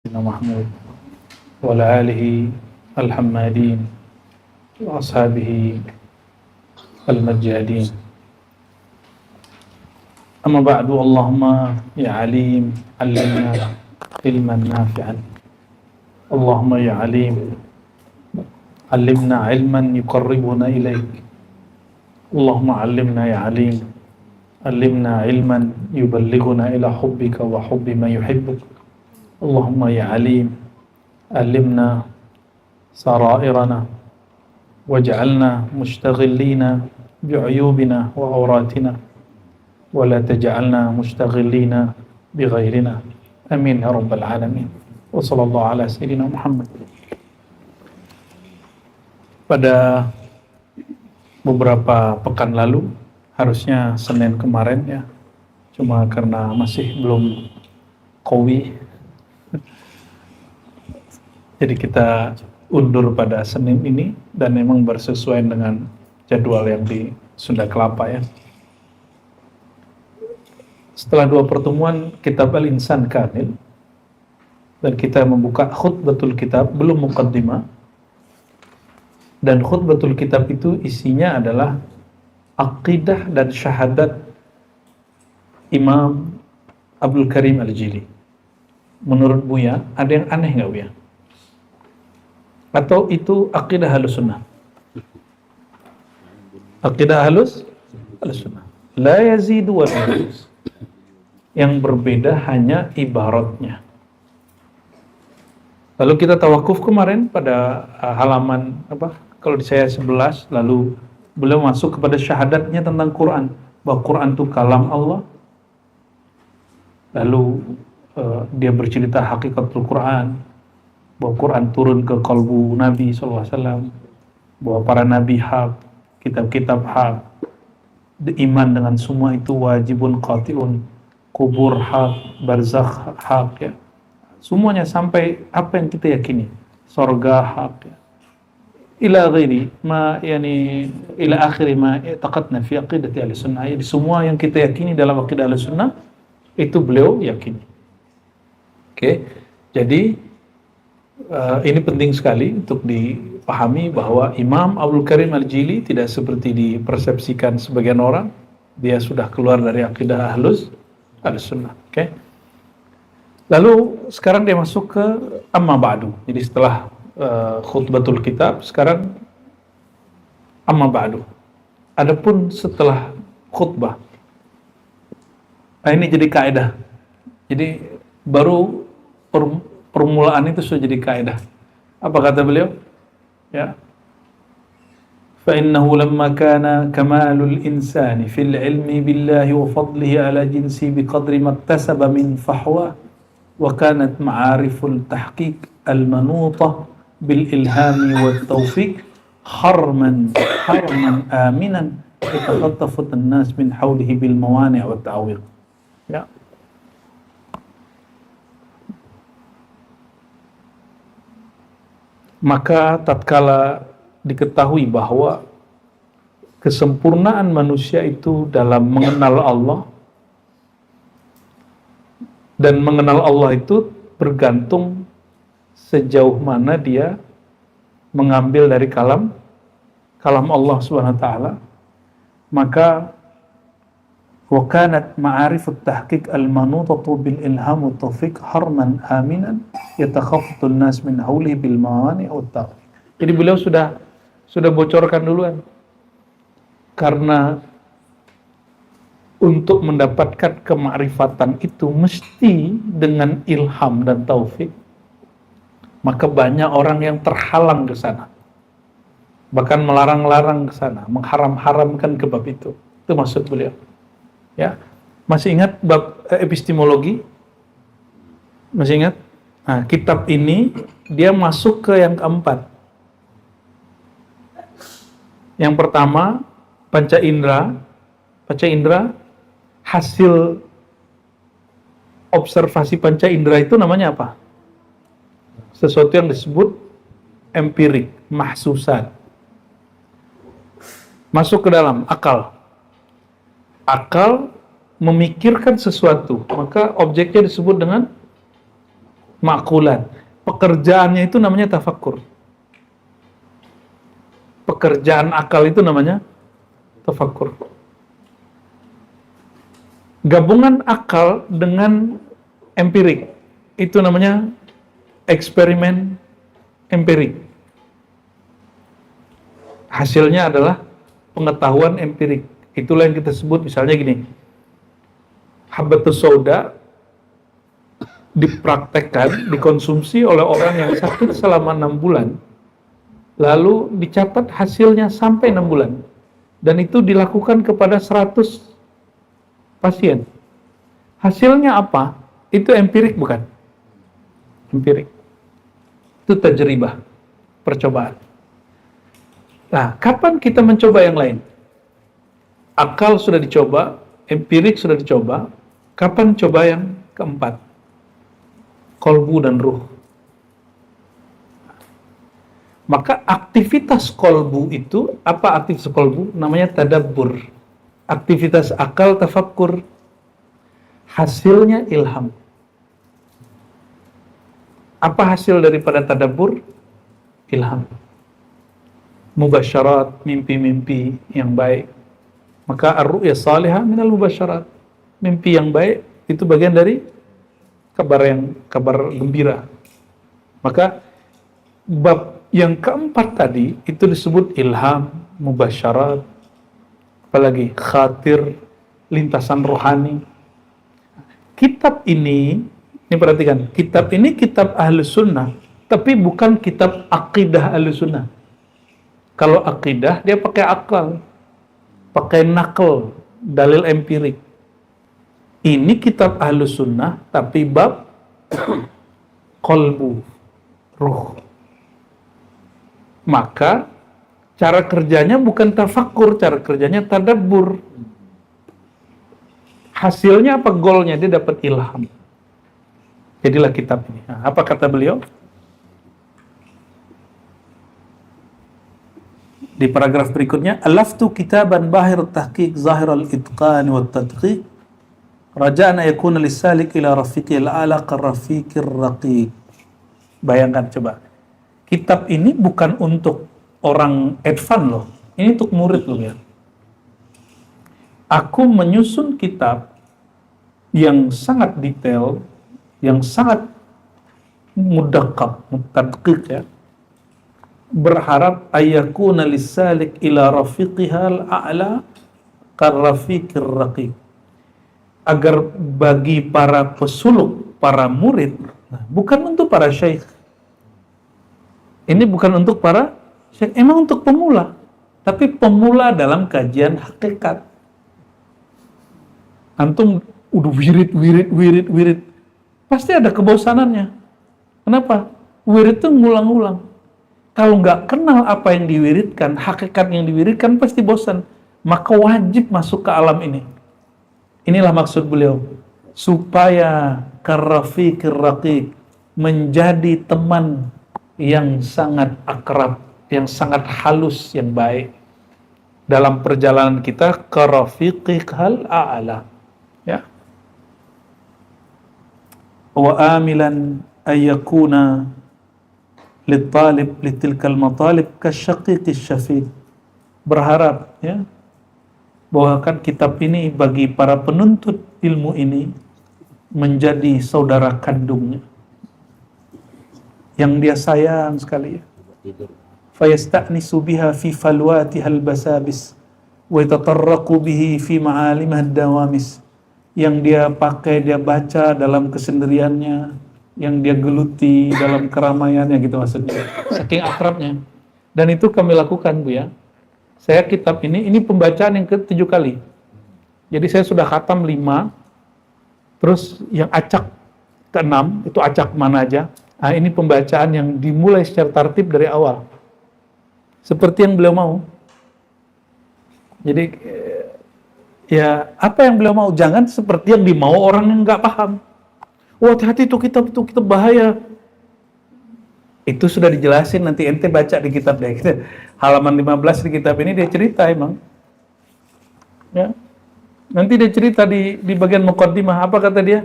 سيدنا محمود وعلى آله الحمادين وأصحابه المجاهدين. أما بعد، اللهم يا عليم علمنا علما نافعا. اللهم يا عليم علمنا علما يقربنا إليك. اللهم علمنا يا عليم علمنا علما يبلغنا إلى حبك وحب من يحبك. اللهم يا عليم علمنا سرائرنا واجعلنا مشتغلين بعيوبنا وعوراتنا ولا تجعلنا مشتغلين بغيرنا. آمين يا رب العالمين. وصلى الله على سيدنا Muhammad. Pada beberapa pekan lalu, harusnya Senin kemarin ya, cuma karena masih belum Qawi, jadi kita undur pada Senin ini, dan memang bersesuaian dengan jadwal yang di Sunda Kelapa ya. Setelah 2 pertemuan Kitab Al-Insan Kamil, dan kita membuka khutbatul kitab, belum muqaddimah. Dan khutbatul kitab itu isinya adalah aqidah dan syahadat Imam Abdul Karim Al-Jili. Menurut Buya, ada yang aneh nggak Buya? Atau itu aqidah Ahlus Sunnah? Aqidah Ahlus Sunnah. La yazidu wa la yanqus. Yang berbeda hanya ibaratnya. Lalu kita tawakuf kemarin pada halaman kalau di saya 11, lalu beliau masuk kepada syahadatnya tentang Quran, bahwa Quran itu kalam Allah. Lalu dia bercerita hakikatul Quran, bahwa Quran turun ke kalbu Nabi SAW, bahwa para Nabi hak, kitab-kitab hak, iman dengan semua itu wajibun qati'un, kubur hak, barzakh hak ya. Semuanya sampai apa yang kita yakini, sorga hak ya. Ila ghairi ma yani ila akhiri ma i'taqadna fi aqidati Ahlussunnah. Jadi semua yang kita yakini dalam aqidah Ahlussunnah itu beliau yakini. Oke. Jadi ini penting sekali untuk dipahami bahwa Imam Abdul Karim Al-Jili tidak seperti dipersepsikan sebagian orang. Dia sudah keluar dari akidah Ahlus Sunnah. Oke. Lalu sekarang dia masuk ke amma ba'du. Jadi setelah khutbatul kitab, sekarang amma ba'du. Adapun setelah khutbah, ini jadi kaidah. Jadi baru permulaan itu sudah jadi kaidah. Apa kata beliau? Ya. Fa innahu lamma kana kamalul insani fil ilmi billahi wa fadlihi ala jinsi biqadri ma iktasaba min fahwa wa kanat ma'ariful tahqiq al-manutah bil ilhami wat tawfiq harman aminan yataqattafut an-nas min hawlihi bil mawani' wat ta'awiq. Ya. Maka tatkala diketahui bahwa kesempurnaan manusia itu dalam mengenal Allah, dan mengenal Allah itu bergantung sejauh mana dia mengambil dari kalam Allah Subhanahu wa taala, maka wa kanat ma'arifut tahqiq al-manutatu bil ilham wa tawfiq harman aminan yatakhaffatu an-nas min hawli bil mawani' wa ta'awwiq. Jadi beliau sudah bocorkan duluan, karena untuk mendapatkan kemakrifatan itu mesti dengan ilham dan taufik. Maka banyak orang yang terhalang ke sana, bahkan melarang-larang ke sana, mengharam-haramkan ke bab itu. Itu maksud beliau. Ya, masih ingat bab epistemologi? Masih ingat? Nah, kitab ini dia masuk ke yang keempat. Yang pertama, panca indera, hasil observasi panca indera itu namanya apa? Sesuatu yang disebut empirik, mahsusat. Masuk ke dalam akal. Akal memikirkan sesuatu, maka objeknya disebut dengan Ma'kulat. Pekerjaannya itu namanya tafakkur. Pekerjaan akal itu namanya tafakkur. Gabungan akal dengan empirik itu namanya eksperimen empirik. Hasilnya adalah pengetahuan empirik. Itulah yang kita sebut misalnya gini. Habbatus sauda dipraktekkan, dikonsumsi oleh orang yang sakit selama 6 bulan. Lalu dicatat hasilnya sampai 6 bulan. Dan itu dilakukan kepada 100 pasien. Hasilnya apa? Itu empirik bukan? Empirik. Itu tajribah, percobaan. Nah, kapan kita mencoba yang lain? Akal sudah dicoba, empirik sudah dicoba. Kapan coba yang keempat? Kolbu dan ruh. Maka aktivitas kolbu itu, apa aktivitas kolbu? Namanya tadabbur. Aktivitas akal tafakkur. Hasilnya ilham. Apa hasil daripada tadabbur? Ilham. Mubasyarat, mimpi-mimpi yang baik. Maka ar-ru'ya salihah minal mubasyarat. Mimpi yang baik itu bagian dari kabar gembira. Maka bab yang keempat tadi itu disebut ilham, mubasyarat, apalagi khatir, lintasan rohani. Kitab ini perhatikan, kitab ini kitab Ahlus Sunnah, tapi bukan kitab akidah Ahlus Sunnah. Kalau akidah dia pakai akal, pakai nakal, dalil empirik. Ini kitab Ahlus Sunnah, tapi bab kolbu, ruh. Maka cara kerjanya bukan tafakkur, cara kerjanya tadabbur. Hasilnya apa? Goalnya dia dapat ilham. Jadilah kitab ini. Nah, apa kata beliau? Di paragraf berikutnya, alaftu kitaban bahir tahqiq zahir al-itqan wa tadqiq raja'an yakuna lisalik ila rafiqil ala qarrafiqir raqiq. Bayangkan coba. Kitab ini bukan untuk orang advance loh. Ini untuk murid loh ya. Aku menyusun kitab yang sangat detail, yang sangat mudaqqaq, mutadqiq ya. Berharap ayakuna lisalik ila rafiqihal a'la karrafiqir raqiq. Agar bagi para pesuluk, para murid, bukan untuk para syekh. Ini bukan untuk para syekh, emang untuk pemula. Tapi pemula dalam kajian hakikat. Antum udah wirid. Pasti ada kebosanannya. Kenapa? Wirid itu ngulang-ulang. Kalau nggak kenal apa yang diwiridkan, hakikat yang diwiridkan, pasti bosan. Maka wajib masuk ke alam ini. Inilah maksud beliau. Supaya karrafiqir raqiq, menjadi teman yang sangat akrab, yang sangat halus, yang baik. Dalam perjalanan kita, karrafiqihal a'la. Ya. Wa amilan ayyakuna litalib litilkal matalib kasyaqiqis syafiq. Berharap ya bahwa kan kitab ini bagi para penuntut ilmu ini menjadi saudara kandungnya yang dia sayang sekali. Fayasta'nisu biha fi falwatihal basabis wa yatatarraqu bihi fi ma'alimah dawamis. Yang dia pakai, dia baca dalam kesendiriannya, yang dia geluti dalam keramaiannya gitu maksudnya. Saking akrabnya. Dan itu kami lakukan, Bu ya. Saya kitab ini pembacaan yang ke-7 kali. Jadi saya sudah khatam 5, terus yang acak ke-6, itu acak mana aja. Nah, ini pembacaan yang dimulai secara tertib dari awal. Seperti yang beliau mau. Jadi, ya apa yang beliau mau. Jangan seperti yang dimau orang yang nggak paham. Oh, hati-hati itu kitab bahaya. Itu sudah dijelasin, nanti ente baca di kitab deh. Halaman 15 di kitab ini dia cerita emang. Ya. Nanti dia cerita di bagian muqaddimah, apa kata dia?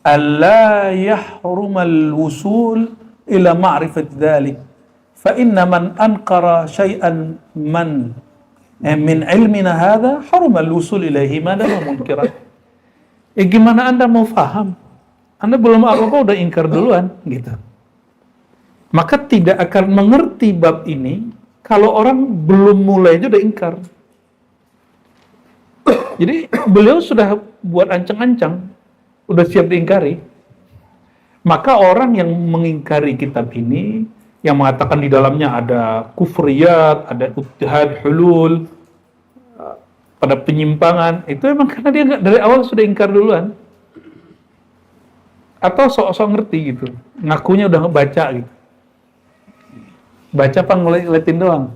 alla yahrumal wusul ila ma'rifat dzalik fa inna man anqara syai'an min ilmina hadha harumal wusul ilaihi madama munkiran. Gimana Anda mau paham? Anda belum apa-apa udah ingkar duluan gitu. Maka tidak akan mengerti bab ini kalau orang belum mulai aja udah ingkar. Jadi beliau sudah buat ancang-ancang, udah siap diingkari. Maka orang yang mengingkari kitab ini, yang mengatakan di dalamnya ada kufriyat, ada ittihad hulul, pada penyimpangan, itu emang karena dia dari awal sudah ingkar duluan. Atau sok-sok ngerti gitu, ngakunya udah ngebaca gitu. Baca apa ngeliatin doang?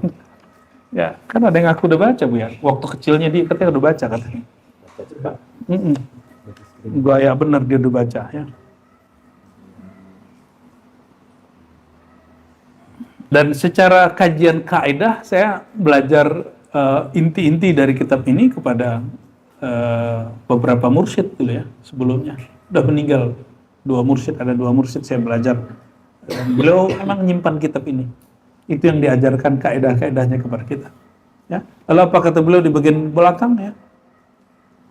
Ya, kan ada yang ngaku udah baca Bu ya. Waktu kecilnya dia katanya udah baca katanya. Gaya bener dia udah baca ya. Dan secara kajian kaidah saya belajar inti-inti dari kitab ini kepada beberapa mursyid dulu ya sebelumnya. Udah meninggal ada dua mursyid saya belajar. Dan beliau memang menyimpan kitab ini. Itu yang diajarkan kaidah-kaidahnya kepada kita. Ya. Lalu apa kata beliau di bagian belakang ya?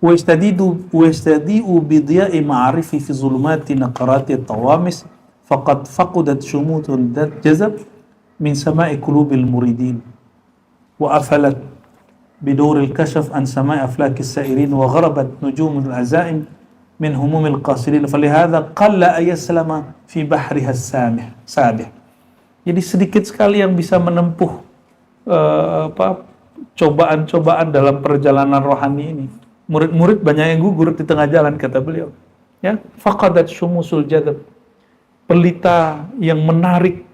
Wa istadi'u bi diya'i ma'arifi fi zulumati naqarati tawamis faqad faqudat shumutun dat jazab min sama'i qulubil muridin wa afalat bidawr al-kashf an sama'i aflaki as-sa'irin wa gharabat nujum al-azaim min humum al-qasirin falihadha qalla ayaslama fi bahriha as-sabih. Jadi sedikit sekali yang bisa menempuh cobaan-cobaan dalam perjalanan rohani ini. Murid-murid banyak yang gugur di tengah jalan kata beliau. Ya, faqadat syumusul jadab. Pelita yang menarik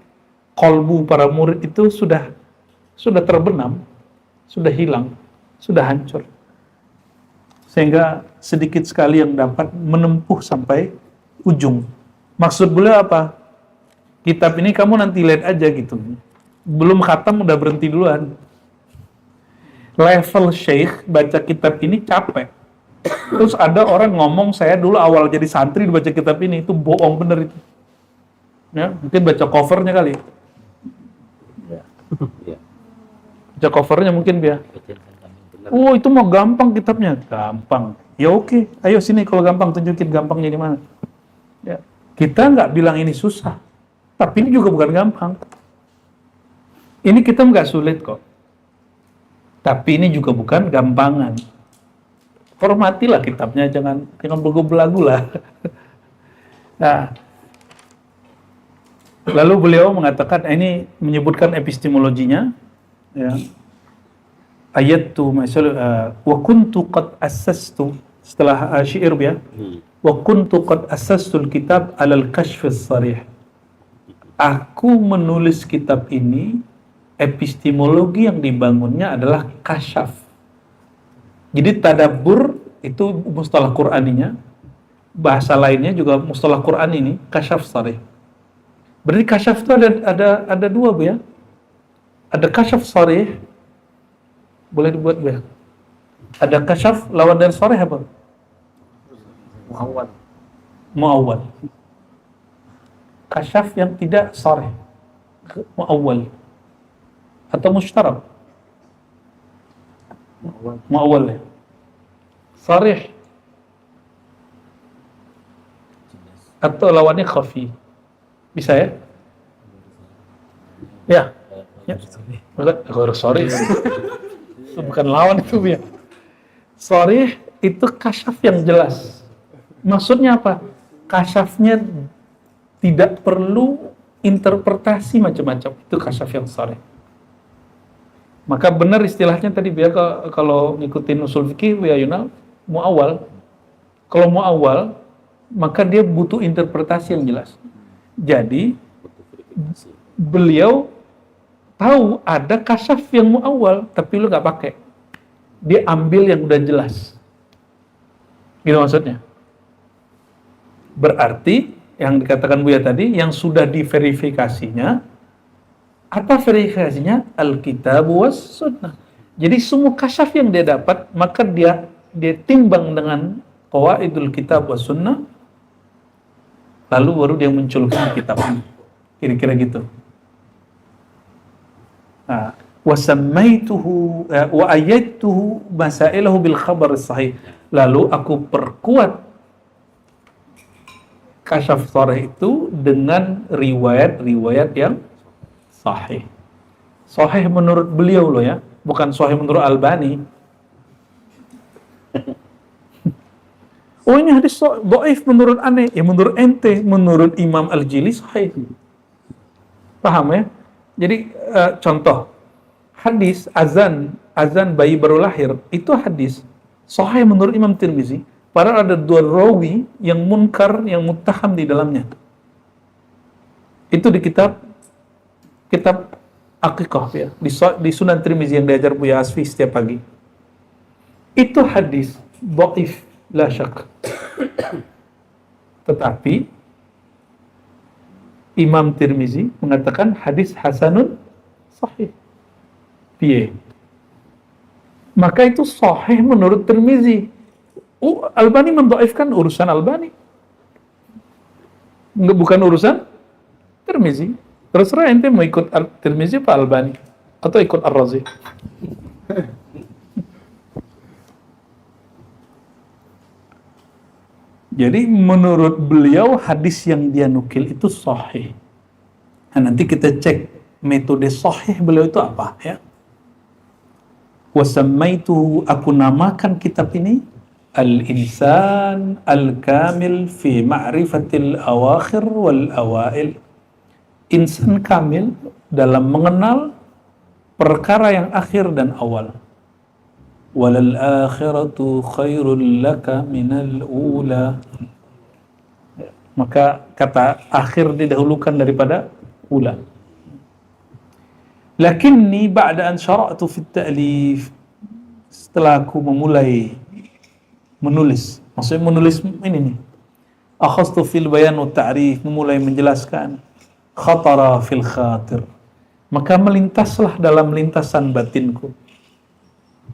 kolbu para murid itu sudah terbenam, sudah hilang, sudah hancur. Sehingga sedikit sekali yang dapat menempuh sampai ujung. Maksud beliau apa? Kitab ini kamu nanti lihat aja gitu. Belum khatam udah berhenti duluan. Level syekh baca kitab ini capek. Terus ada orang ngomong saya dulu awal jadi santri baca kitab ini, itu bohong bener itu. Ya, mungkin baca covernya kali. Ya. Baca covernya mungkin dia. Oh itu mau gampang kitabnya, gampang. Ya oke, ayo sini kalau gampang tunjukin gampangnya di mana. Ya. Kita nggak bilang ini susah. Tapi ini juga bukan gampang. Ini kita nggak sulit kok. Tapi ini juga bukan gampangan. Hormatilah kitabnya, jangan belagu-belagu lah. Nah, lalu beliau mengatakan, ini menyebutkan epistemologinya. Ya. Ayat tu, masalah, wa kuntu qad assastu, setelah syair ya. Wa kuntu qad assastul kitab alal kashfis sarih. Aku menulis kitab ini, epistemologi yang dibangunnya adalah kasyaf. Jadi tadabbur itu mustalah Qur'aninya, bahasa lainnya juga mustalah Qur'an ini, kasyaf sarih. Berarti kasyaf itu ada dua Bu ya. Ada kasyaf sarih, boleh dibuat Bu ya. Ada kasyaf lawan dari sarih apa? Muawwal. Kasyaf yang tidak sarih, muawwal atau musytarak. Muawwal ya. Sarih atau lawannya khafi. Bisa ya? Ya. Ya. Harus sarih. Itu bukan lawan itu ya. Sarih itu kasyaf yang jelas. Maksudnya apa? Kasyafnya tidak perlu interpretasi macam-macam. Itu kasyaf yang sarih. Maka benar istilahnya tadi biar kalau ngikutin usul fikih ya Yunal, muawwal. Kalau muawwal, maka dia butuh interpretasi yang jelas. Jadi beliau tahu ada kasyaf yang muawwal, tapi lu nggak pakai. Dia ambil yang udah jelas. Gitu maksudnya. Berarti yang dikatakan Buya tadi, yang sudah diverifikasinya, apa verifikasinya? Alkitab was sunnah. Jadi semua kasyaf yang dia dapat, maka dia timbang dengan qawaidul kitab was sunnah, lalu baru dia munculkan kitab ini. Kira-kira gitu. Nah, wasammaituhu wa ayyadtuhu masailahu bil khabar sahih. Lalu aku perkuat Kasyaf Sharih itu dengan riwayat-riwayat yang sahih. Sahih menurut beliau loh ya, bukan sahih menurut Albani. Oh ini hadis dhaif menurut aneh, ya menurut ente, menurut Imam Al-Jili sahih. Paham ya? Jadi contoh hadis azan bayi baru lahir itu hadis sahih menurut Imam Tirmizi. Padahal ada 2 rawi yang munkar, yang muttaham di dalamnya. Itu di kitab Aqiqah ya, di Sunan Tirmizi yang diajar Buya Asfi setiap pagi. Itu hadis dhaif, la syak. Tetapi Imam Tirmizi mengatakan hadis hasanun sahih. Piye? Maka itu sahih menurut Tirmizi. Albani mendhaifkan urusan Albani. Bukan urusan Tirmizi. Terserah ente mau ikut Tirmizi apa Albani atau ikut Ar-Razi. Jadi menurut beliau hadis yang dia nukil itu sahih. Nah, nanti kita cek metode sahih beliau itu apa ya. Wasammaituhu, aku namakan kitab ini Al-Insan Al-Kamil fi Ma'rifatil Awakhir wal Awail. Insan kamil dalam mengenal perkara yang akhir dan awal. Walal akhiratu khairul laka minal ula. Maka kata akhir didahulukan daripada ula. Lakinni ba'da an syara'tu fit ta'lif, setelah aku memulai menulis, maksudnya menulis ini nih, akhastu fil bayan wa ta'rif, memulai menjelaskan, khatara fil khatir, maka melintaslah dalam lintasan batinku.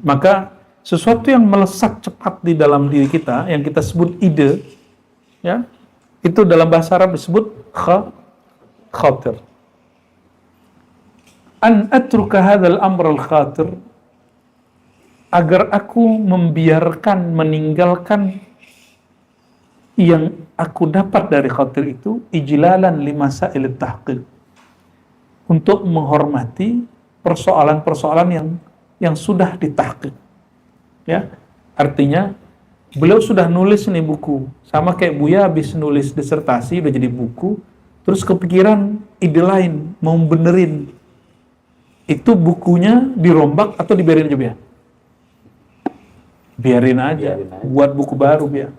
Maka sesuatu yang melesat cepat di dalam diri kita, yang kita sebut ide, ya, itu dalam bahasa Arab disebut khatir. An atruka hadzal amr al khatir, agar aku membiarkan, meninggalkan yang aku dapat dari khatir itu, ijlalan limasail tahqiq, untuk menghormati persoalan-persoalan yang sudah ditahqiq. Ya, artinya beliau sudah nulis nih buku, sama kayak Buya habis nulis disertasi udah jadi buku, terus kepikiran ide lain, mau benerin. Itu bukunya dirombak atau dibiarin aja Buya? Biarin aja, buat buku baru Buya.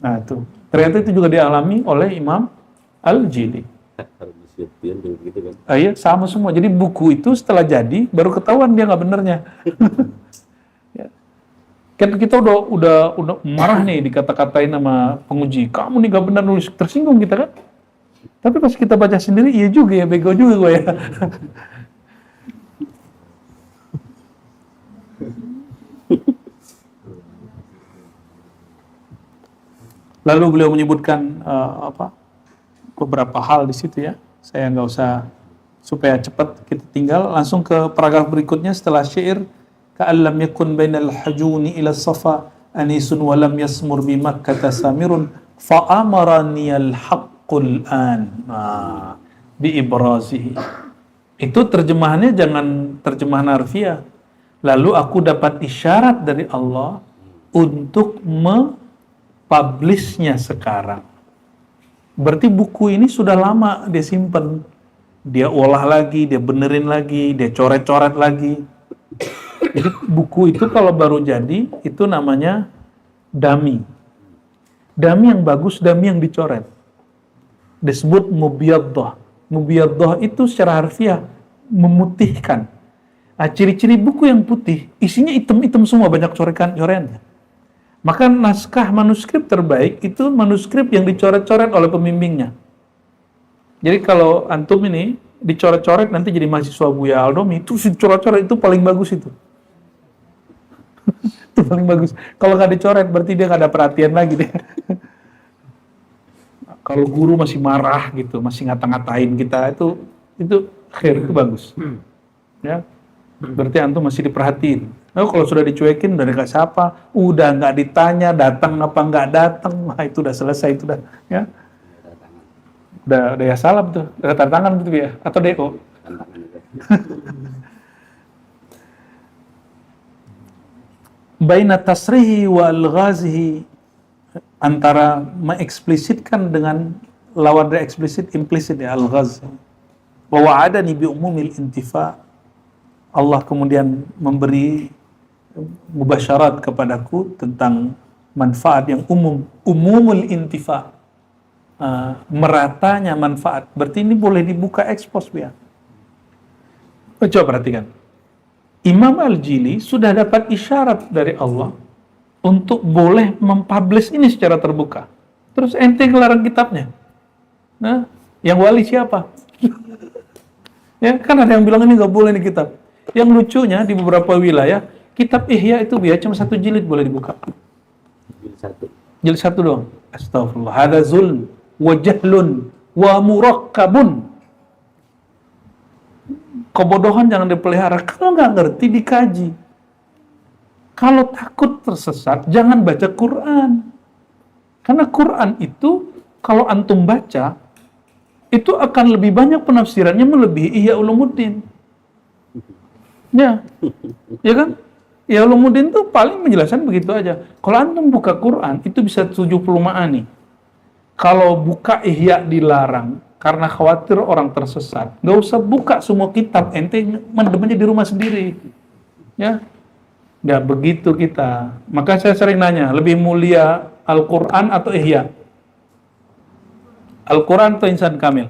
Nah itu, ternyata itu juga dialami oleh Imam Al-Jili. Iya, sama semua. Jadi buku itu setelah jadi baru ketahuan dia nggak benernya. Ya. Kan kita udah marah nih dikata-katain sama penguji. Kamu nih nggak benar nulis, tersinggung kita kan. Tapi pas kita baca sendiri, iya juga ya, bego juga gue ya. Lalu beliau menyebutkan beberapa hal di situ ya. Saya nggak usah, supaya cepat kita tinggal langsung ke paragraf berikutnya setelah syair. Ka'allam yakun bainal hajuni ila safa anisun wa lam yasmur bi makkah samirun fa amarani al haqqul an bi ibrazihi. Itu terjemahannya jangan terjemahan harfiah. Lalu aku dapat isyarat dari Allah untuk publishnya sekarang. Berarti buku ini sudah lama dia simpen. Dia olah lagi, dia benerin lagi, dia coret-coret lagi. Jadi buku itu kalau baru jadi, itu namanya dummy. Dummy yang bagus, dummy yang dicoret. Disebut mubiyaddah. Mubiyaddah itu secara harfiah memutihkan. Nah, ciri-ciri buku yang putih, isinya hitam-hitam semua, banyak corekan-corekannya. Maka naskah manuskrip terbaik itu manuskrip yang dicoret-coret oleh pembimbingnya. Jadi kalau antum ini dicoret-coret nanti jadi mahasiswa Buya Aldomi, itu coret-coret itu paling bagus itu. Itu paling bagus. Kalau nggak dicoret berarti dia nggak ada perhatian lagi deh. Kalau guru masih marah gitu, masih ngata-ngatain kita, itu khair, itu bagus. Ya, berarti antum masih diperhatiin. Nah, kalau sudah dicuekin, udah nggak siapa, udah nggak ditanya datang apa nggak datang, wah itu udah selesai, itu udah, ya, udah ya salam tuh, udah tanda tangan gitu ya, atau DO. Baina tasrihi wa alghazihi, antara mengeksplisitkan dengan lawan dari eksplisit, implisit ya, al-ghaz. Wa wa'adani bi umumil intifa, Allah kemudian memberi mubasyarat kepadaku tentang manfaat yang umum, umumul intifa, meratanya manfaat. Berarti ini boleh dibuka ekspos ya. Coba perhatikan. Imam Al-Jili sudah dapat isyarat dari Allah untuk boleh mempublish ini secara terbuka. Terus ente ngelarang kitabnya. Nah, yang wali siapa? Ya, kan ada yang bilang ini nggak boleh nih kitab. Yang lucunya di beberapa wilayah, kitab Ihya itu biar cuma 1 jilid boleh dibuka. Jilid 1 doang. Astagfirullah. Hada zulm wa jahlun wa murakkabun. Kebodohan jangan dipelihara. Kalau nggak ngerti, dikaji. Kalau takut tersesat, jangan baca Quran. Karena Quran itu, kalau antum baca, itu akan lebih banyak penafsirannya melebihi Ihya Ulumuddin. Ya, ya kan? Ihya Ulumuddin itu paling menjelaskan begitu aja. Kalau antum buka Quran, itu bisa 70 ma'ani. Kalau buka Ihya dilarang, karena khawatir orang tersesat, nggak usah buka semua kitab, ente mendemnya di rumah sendiri. Ya, nggak begitu kita. Maka saya sering nanya, lebih mulia Al-Quran atau Ihya? Al-Quran atau Insan Kamil?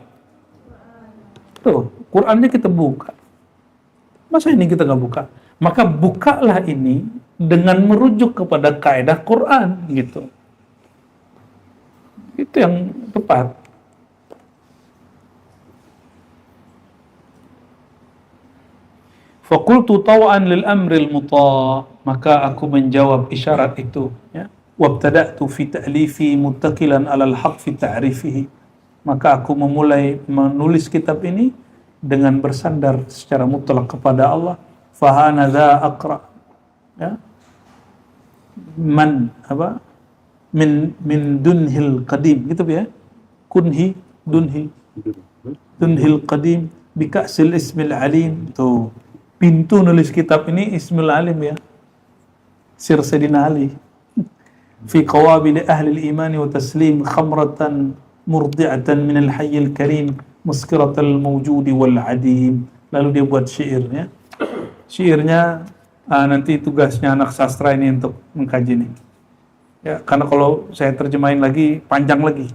Tuh, Qurannya kita buka. Masa ini kita nggak buka? Maka bukalah ini dengan merujuk kepada kaidah Quran, gitu. Itu yang tepat. Fakultu taw'an lil amril muta', maka aku menjawab isyarat itu, ya. Wabtada'tu fi ta'lifi muttakilan 'alal haqq fi ta'rifihi, maka aku memulai menulis kitab ini dengan bersandar secara mutlak kepada Allah. Fahana dha aqra, ya, man apa min dunhil qadim, gitu ya, kunhi dunhil qadim bika'sil ismil alim. Tuh, pintu nulis kitab ini Ismul Alim, ya, Sir Sayyidina Ali. Fi qawabil ahli al-iman wa taslim khamratan murdi'atan min al-hayyil karim muskiratal mawjudi wal adim. Lalu dia buat syairnya. Syairnya nanti tugasnya anak sastra ini untuk mengkaji ini. Ya, karena kalau saya terjemahin lagi panjang lagi.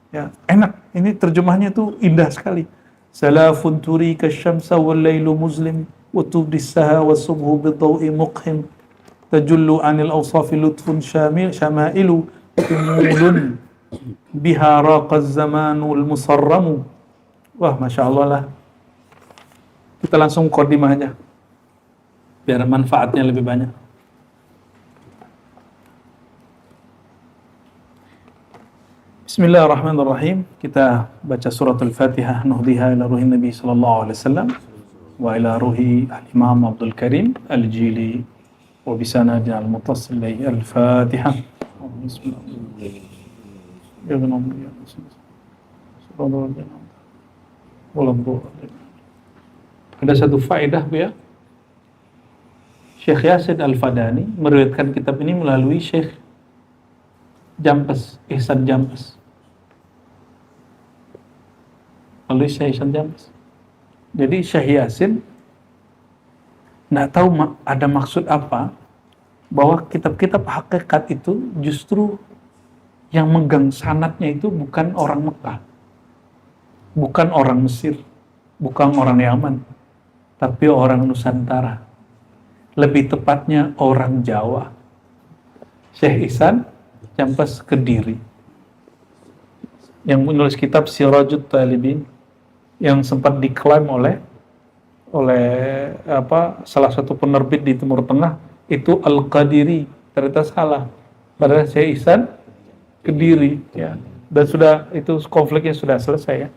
Ya, enak. Ini terjemahnya tuh indah sekali. Salafun turika syamsa wal lailu muslim wa tubdissaha wa subhu bidaw'i muqhim tajullu anil awsafi lutfun syamailu kumulun biha raqaz zamanul musarramu. Wah, Masya Allah lah. Kita langsung muqaddimah aja biar manfaatnya lebih banyak. Bismillahirrahmanirrahim. Kita baca surat Al-Fatihah, nuhdiha ila ruhi Nabi sallallahu alaihi wasallam wa ila ruhi al-Imam Abdul Karim Al-Jili wa bisanadina al-muttasil ilayhi. Al-Fatihah. Ada satu faedah, ya. Syekh Yasin Al-Fadani meriwayatkan kitab ini melalui Syekh Jampes, Ihsan Jampes. Melalui Syekh Ihsan Jampes. Jadi Syekh Yasin nggak tahu ada maksud apa bahwa kitab-kitab hakikat itu justru yang megang sanadnya itu bukan orang Mekah, bukan orang Mesir, bukan orang Yaman, tapi orang Nusantara. Lebih tepatnya orang Jawa. Syekh Ihsan Jampes Kediri, yang menulis kitab Sirajut Talibin, yang sempat diklaim oleh salah satu penerbit di Timur Tengah itu Al-Qadiri, ternyata salah. Padahal Syekh Ihsan Kediri, ya. Dan itu konfliknya sudah selesai ya.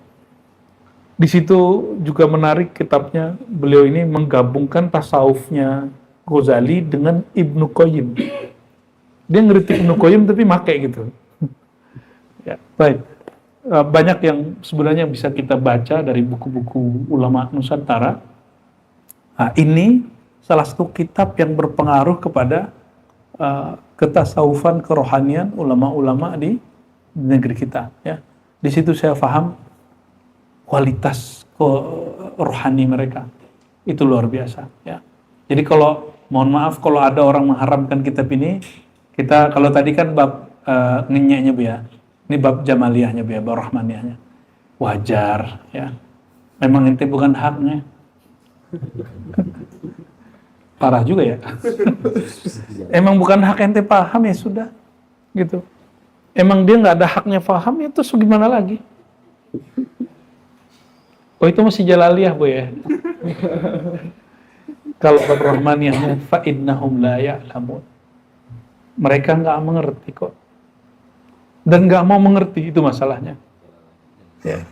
Di situ juga menarik kitabnya, beliau ini menggabungkan tasawufnya Ghazali dengan Ibnu Qayyim. Dia ngeritik Ibnu Qayyim tapi make gitu. Ya, baik. Banyak yang sebenarnya bisa kita baca dari buku-buku ulama Nusantara. Nah, ini salah satu kitab yang berpengaruh kepada ketasawufan, kerohanian ulama-ulama di negeri kita. Ya, di situ saya paham kualitas rohani mereka itu luar biasa. Ya, jadi kalau mohon maaf kalau ada orang mengharamkan kitab ini, kita kalau tadi kan bab ngenyeknya Bu ya, ini bab jamaliyahnya Bu ya, bab rahmaniyahnya. Wajar ya, memang ente bukan haknya. Parah juga ya. Emang bukan hak ente paham ya sudah, gitu. Emang dia nggak ada haknya paham ya terus gimana lagi? Oh itu masih Jalaliyah Bu ya. Kalau bab rahmaniyahnya fa innahum la ya'lamun. Mereka nggak mengerti kok. Dan nggak mau mengerti, itu masalahnya. Ya.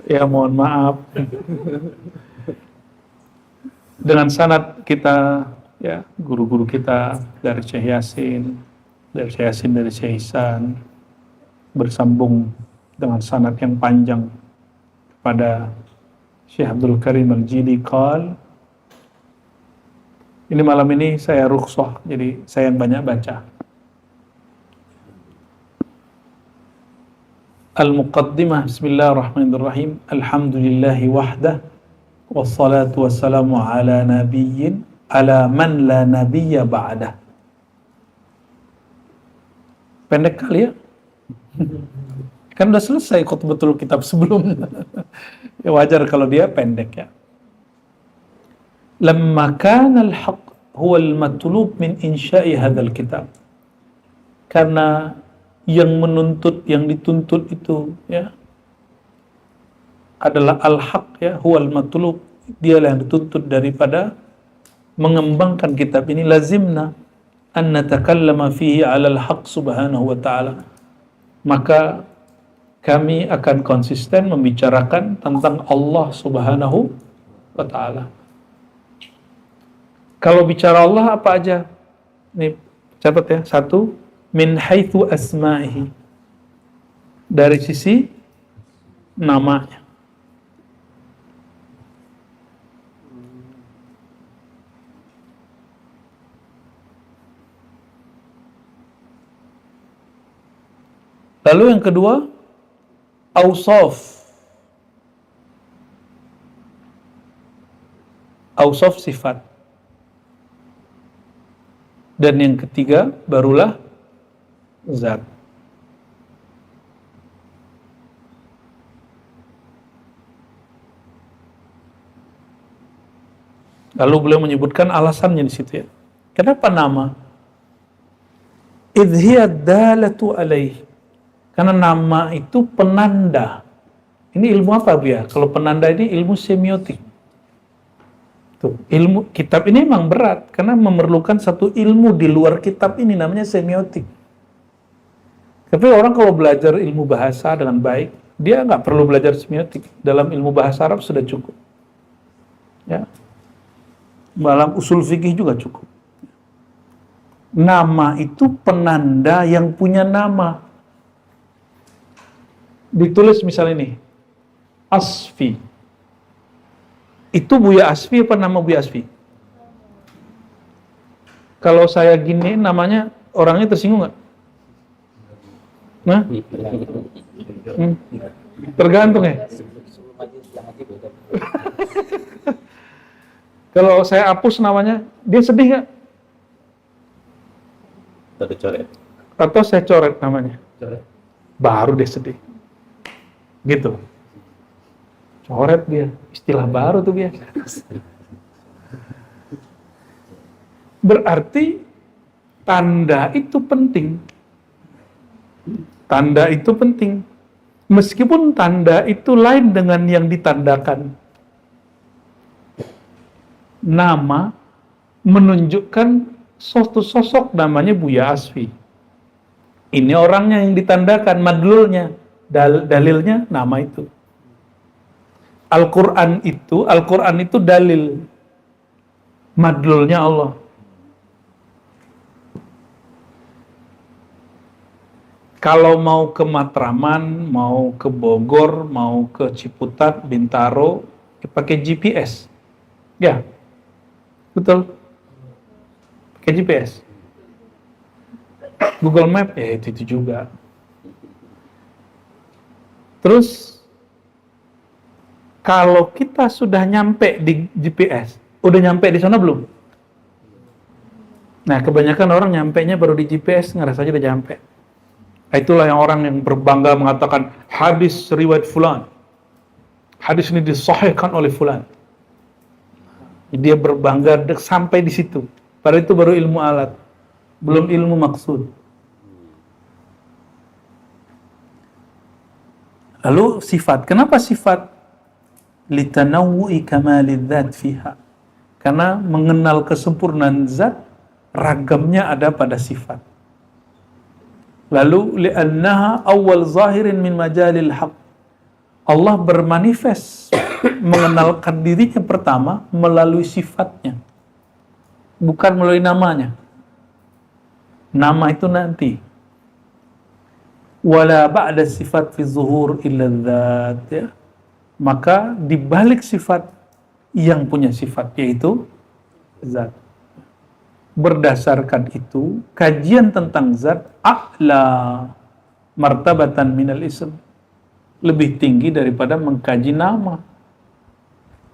Ya mohon maaf. Dengan sanad kita, ya guru-guru kita dari Syekh Yasin, dari Syekh Ihsan, bersambung dengan sanad yang panjang pada Syekh Abdul Karim Al-Jili qal. Ini malam ini saya rukhsah, jadi saya yang banyak baca. Al-Muqaddimah, Bismillahirrahmanirrahim. Alhamdulillahi wahdah, wassalatu wassalamu ala nabiyyin, ala man la nabiyya ba'dah. Pendek kali ya? Kan udah selesai khutbatul kitab sebelumnya. Ya wajar kalau dia pendek ya. Lamma kana al-haq huwa al-matlub min insya'i hadzal kitab. Karena yang menuntut, yang dituntut itu ya adalah al-haq ya, huwa al-matlub, dialah yang dituntut daripada mengembangkan kitab ini. Lazimna an natakallama fihi 'ala al-haq subhanahu wa ta'ala. Maka kami akan konsisten membicarakan tentang Allah subhanahu wa ta'ala. Kalau bicara Allah apa aja? Nih, catat ya. Satu, min haitsu asma'ihi. Dari sisi namanya. Lalu yang kedua, awsaf. Awsaf sifat. Dan yang ketiga barulah zat. Lalu beliau menyebutkan alasannya di situ ya. Kenapa nama? Idh hiya dalatu alaih. Karena nama itu penanda. Ini ilmu apa Bu ya? Kalau penanda ini ilmu semiotik. Tuh, ilmu kitab ini memang berat karena memerlukan satu ilmu di luar kitab ini, namanya semiotik. Tapi orang kalau belajar ilmu bahasa dengan baik, dia nggak perlu belajar semiotik. Dalam ilmu bahasa Arab sudah cukup. Ya. Dalam usul fikih juga cukup. Nama itu penanda yang punya nama. Ditulis misalnya ini, Asfi. Itu Buya Asfi apa nama Buya Asfi? Kalau saya gini namanya, orangnya tersinggung nggak? Nah? Tergantung ya? Kalau saya hapus namanya, dia sedih nggak? Atau saya coret namanya? Baru dia sedih. Gitu. Coret dia, istilah baru tuh biasa. Berarti tanda itu penting. Tanda itu penting. Meskipun tanda itu lain dengan yang ditandakan. Nama menunjukkan suatu sosok namanya Buya Asfi. Ini orangnya yang ditandakan, madlulnya, dalilnya nama itu. Al-Quran itu dalil, madlulnya Allah. Kalau mau ke Matraman, mau ke Bogor, mau ke Ciputat, Bintaro, ya pakai GPS. Ya, betul. Pakai GPS. Google Map, ya itu juga. Terus, kalau kita sudah nyampe di GPS, udah nyampe di sana belum? Nah, kebanyakan orang nyampenya baru di GPS, ngerasa aja udah nyampe. Itulah yang orang yang berbangga mengatakan, hadis riwayat fulan. Hadis ini disahihkan oleh fulan. Dia berbangga sampai di situ. Padahal itu baru ilmu alat, belum ilmu maksud. Lalu sifat. Kenapa sifat? Litanawwu'i kamalidzat fiha. Karena mengenal kesempurnaan zat, ragamnya ada pada sifat. Lalu li'annaha awal zahirin min majalil haq. Allah bermanifest mengenalkan dirinya pertama melalui sifatnya, bukan melalui namanya. Nama itu nanti. Wala ba'da sifat fi zuhur illa dzat, ya. Maka di balik sifat yang punya sifat, yaitu zat. Berdasarkan itu, kajian tentang zat a'la martabatan minal ism, lebih tinggi daripada mengkaji nama.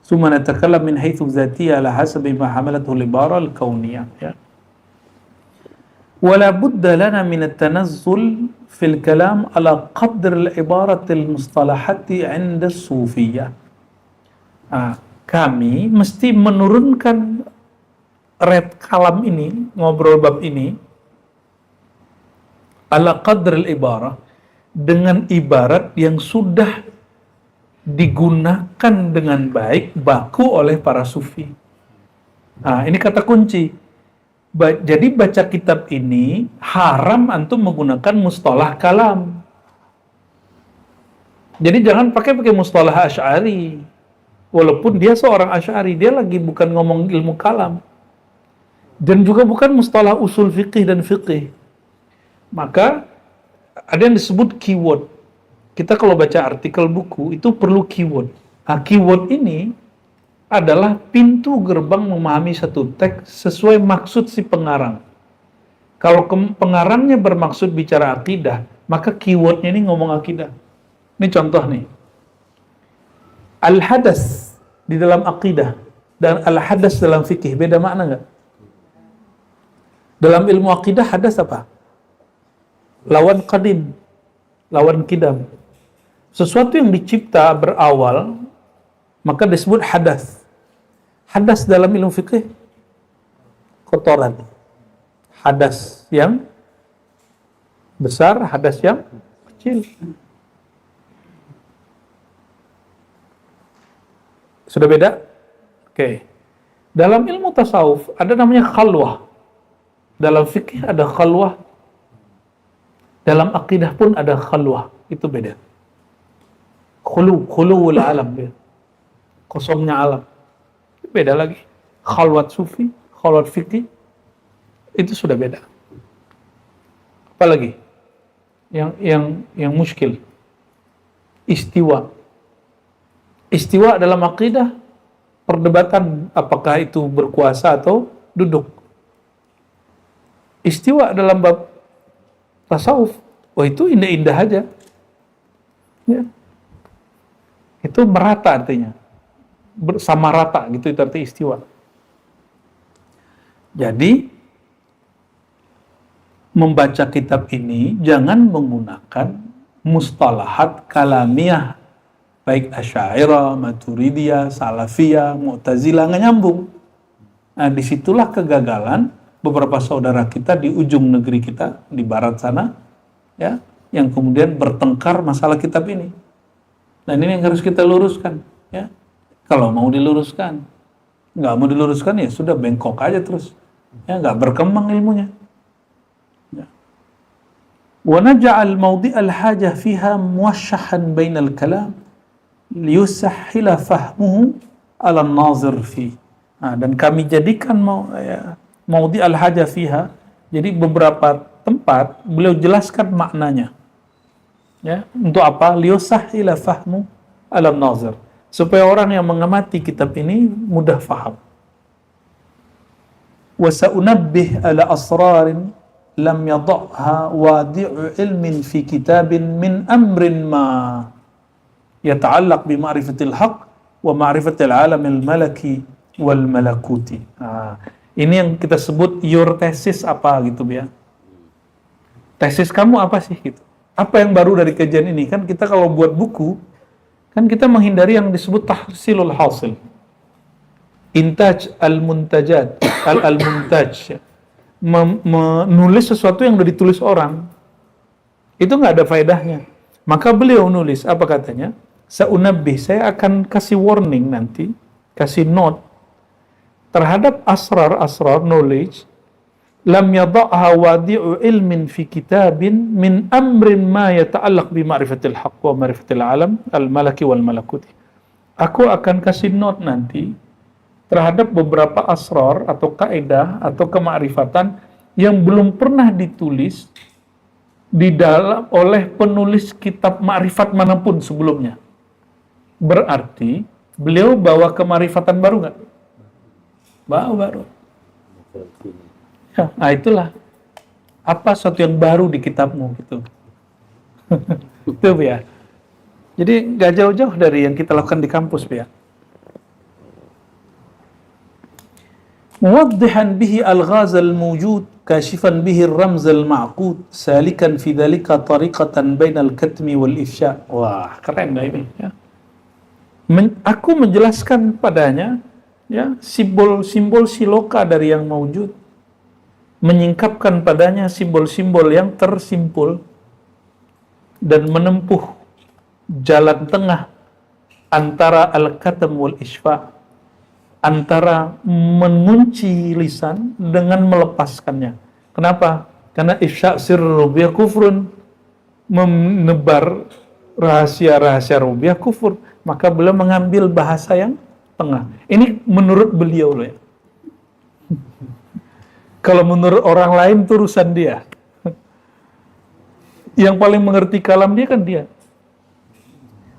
Summa natakallam min haitsu zatiyya ala hasabi ma hamalathu al-ibara al-kauniyah, ya. Wala budda lana min at-tanazzul fil kalam ala qadr al-ibarat al-mustalahati 'inda as-sufiyyah. Kami mesti menurunkan red kalam ini, ngobrol bab ini, ala qadr al-ibarah, dengan ibarat yang sudah digunakan dengan baik, baku oleh para sufi. Ini kata kunci. Jadi baca kitab ini haram antum menggunakan mustalah kalam. Jadi jangan pakai mustalah Asy'ari. Walaupun dia seorang Asy'ari, dia lagi bukan ngomong ilmu kalam. Dan juga bukan mustalah usul fiqih dan fiqih. Maka ada yang disebut keyword. Kita kalau baca artikel buku itu perlu keyword. Keyword ini adalah pintu gerbang memahami satu teks sesuai maksud si pengarang. Kalau pengarangnya bermaksud bicara akidah, maka keywordnya ini ngomong akidah. Ini contoh nih. Al-hadas di dalam akidah dan al-hadas dalam fikih beda makna nggak? Dalam ilmu akidah hadas apa? Lawan qadim, lawan kidam. Sesuatu yang dicipta berawal, maka disebut hadas. Hadas dalam ilmu fikih kotoran. Hadas yang besar, hadas yang kecil. Sudah beda? Oke. Dalam ilmu tasawuf ada namanya khalwah. Dalam fikih ada khalwah. Dalam akidah pun ada khalwah. Itu beda. Khuluwul alam. Kosongnya alam. Beda lagi. Khalwat sufi, khalwat fikih, itu sudah beda. Apalagi yang muskil. Istiwa. Istiwa dalam akidah perdebatan apakah itu berkuasa atau duduk. Istiwa dalam bab tasawuf, itu indah-indah aja. Ya. Itu merata artinya. Bersama rata gitu itu arti istiwa. Jadi membaca kitab ini jangan menggunakan mustalahat kalamiah baik Asy'ariyah, Maturidiyah, Salafiyah, Mu'tazilah, nggak nyambung. Nah, disitulah kegagalan beberapa saudara kita di ujung negeri kita di barat sana, ya, yang kemudian bertengkar masalah kitab ini. Nah, ini yang harus kita luruskan, ya. Kalau mau diluruskan, nggak mau diluruskan ya sudah bengkok aja terus, ya nggak berkembang ilmunya. Ya. Wa naj'al mawdi'al hajah fiha muwashshahan bainal kalam liyusahhila fahmuhu 'ala an-nazir fi. Dan kami jadikan mawdi'al hajah fiha, jadi beberapa tempat beliau jelaskan maknanya. Ya, untuk apa? Liyusahhila fahmu 'ala an-nazir, supaya orang yang mengamati kitab ini mudah faham. Wa sa'unabbih 'ala asrarin lam yadhha wadi'u ilmin fi kitabin min amrin ma yata'allaq bi ma'rifatil haqq wa ma'rifatil alamil malaki wal malakuti. Ini yang kita sebut your thesis apa gitu ya. Tesis kamu apa sih gitu? Apa yang baru dari kajian ini? Kan kita kalau buat buku kan kita menghindari yang disebut tahsilul hasil. Intaj al-muntajat, al-muntaj. Menulis sesuatu yang udah ditulis orang, itu nggak ada faedahnya. Maka beliau nulis, apa katanya? Sa'unabbih, saya akan kasih warning nanti, kasih note terhadap asrar knowledge, lam yadha'ha wadi'u ilmin fi kitabin min amrin ma yata'allaq bi ma'rifatil haqq wa ma'rifatil alam al-malaki wal malakuti. Aku akan kasih note nanti terhadap beberapa asrar atau kaidah atau kemakrifatan yang belum pernah ditulis di dalam oleh penulis kitab makrifat manapun sebelumnya. Berarti beliau bawa kemakrifatan baru nggak? Baru. Ya, nah itulah apa sesuatu yang baru di kitabmu gitu. Itu ya. Jadi nggak jauh-jauh dari yang kita lakukan di kampus ya. Muwaddihan bihi al-ghaz al-mawjud kashifan bihi ar-ramz al-ma'qud salikan fi dhalika tariqatan bainal katmi wal ifsha. Wah, keren dah ini ya. Aku menjelaskan padanya ya simbol-simbol siloka dari yang mawjud, menyingkapkan padanya simbol-simbol yang tersimpul dan menempuh jalan tengah antara al-katam wal isfa, antara mengunci lisan dengan melepaskannya. Kenapa? Karena ifsya sir rubiah kufrun, menebar rahasia-rahasia rubiah kufur. Maka beliau mengambil bahasa yang tengah. Ini menurut beliau loh ya. Kalau menurut orang lain itu urusan dia. Yang paling mengerti kalam dia kan dia.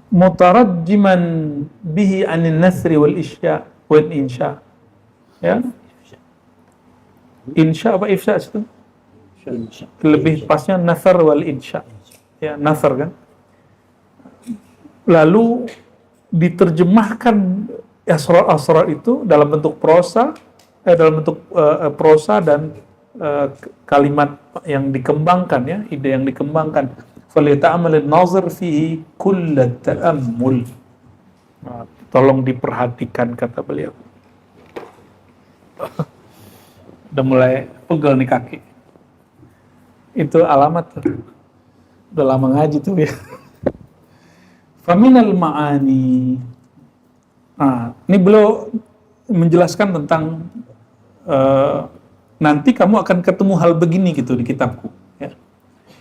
Mutarajjiman bihi anin nasri wal isya wal insya. Ya. Insya apa ifsya itu? Lebih pasnya nasar wal insya. Ya, nasar kan. Lalu diterjemahkan asrar itu dalam bentuk prosa, dan kalimat yang dikembangkan ya, ide yang dikembangkan. Falyata'ammalin nazir fihi kullat ta'ammul. Tolong diperhatikan kata beliau. Udah mulai pegel nih kaki. Itu alamat tuh. Udah lama ngaji tuh ya. Faminal ma'ani. Ini beliau menjelaskan tentang nanti kamu akan ketemu hal begini gitu di kitabku. Ya.